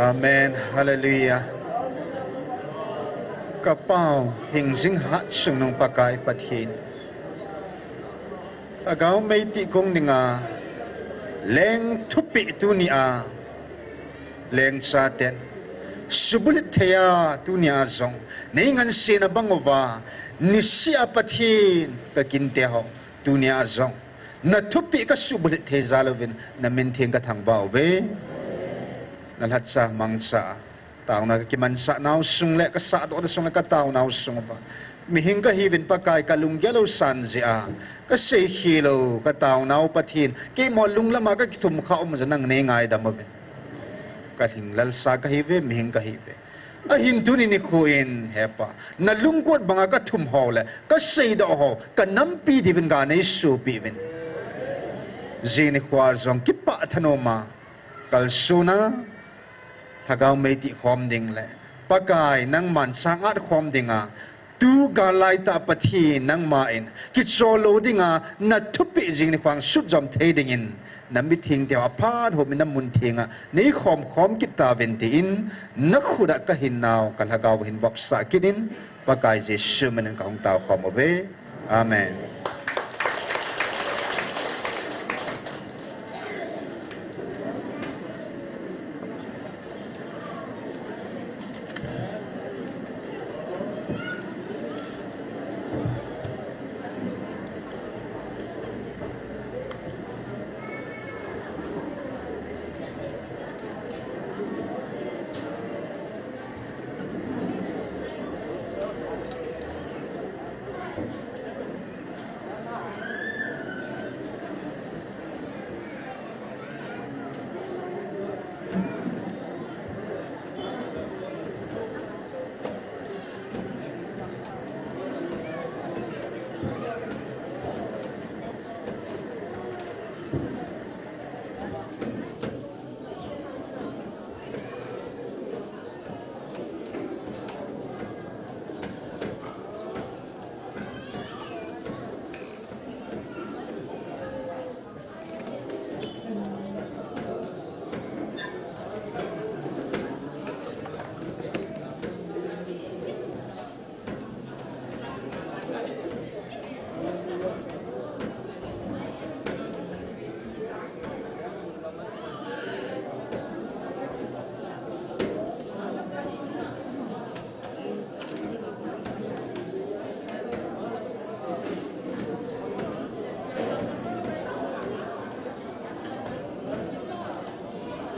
Amen. Hallelujah. Kapau hing sing hat sung nung pakai pathin. Agaw may ti kong ninga leng tupi tu niya leng saten subulit thaya tu niya zong ningan sinabangova ni siya pathin kakinte ho tu niya zong na tupi ka subulit thaya zalovin na minting ka thang bawe nalhat sa mangsa tao na kimansa naw sungle ka sa do na sungle ka tao naw sung pa mihingga hivin pakai kalunggelo sanzia kasi hilo ka tao naw pathin kay mo lunglama ka kitum ka umazanang nengay damabin kahinglal sa kahive mihingga hive ahintunin ni kuin hepa nalungkot mga katumhole kasi ho kanampi divin ganay supivin zini kwazong kipa tanoma kalsuna hagaw may ti komding le pakai nang mansangat komdinga tu galai ta pathi nang main ki solo dinga na thupi jing ni kwang sujam thedingin na mithing te apad ho minam mun thinga nei khom kita ventin na khuda ka hinnaw kalhagaw hin wapsa kinin pakai je shumen ka hong taw khom ove amen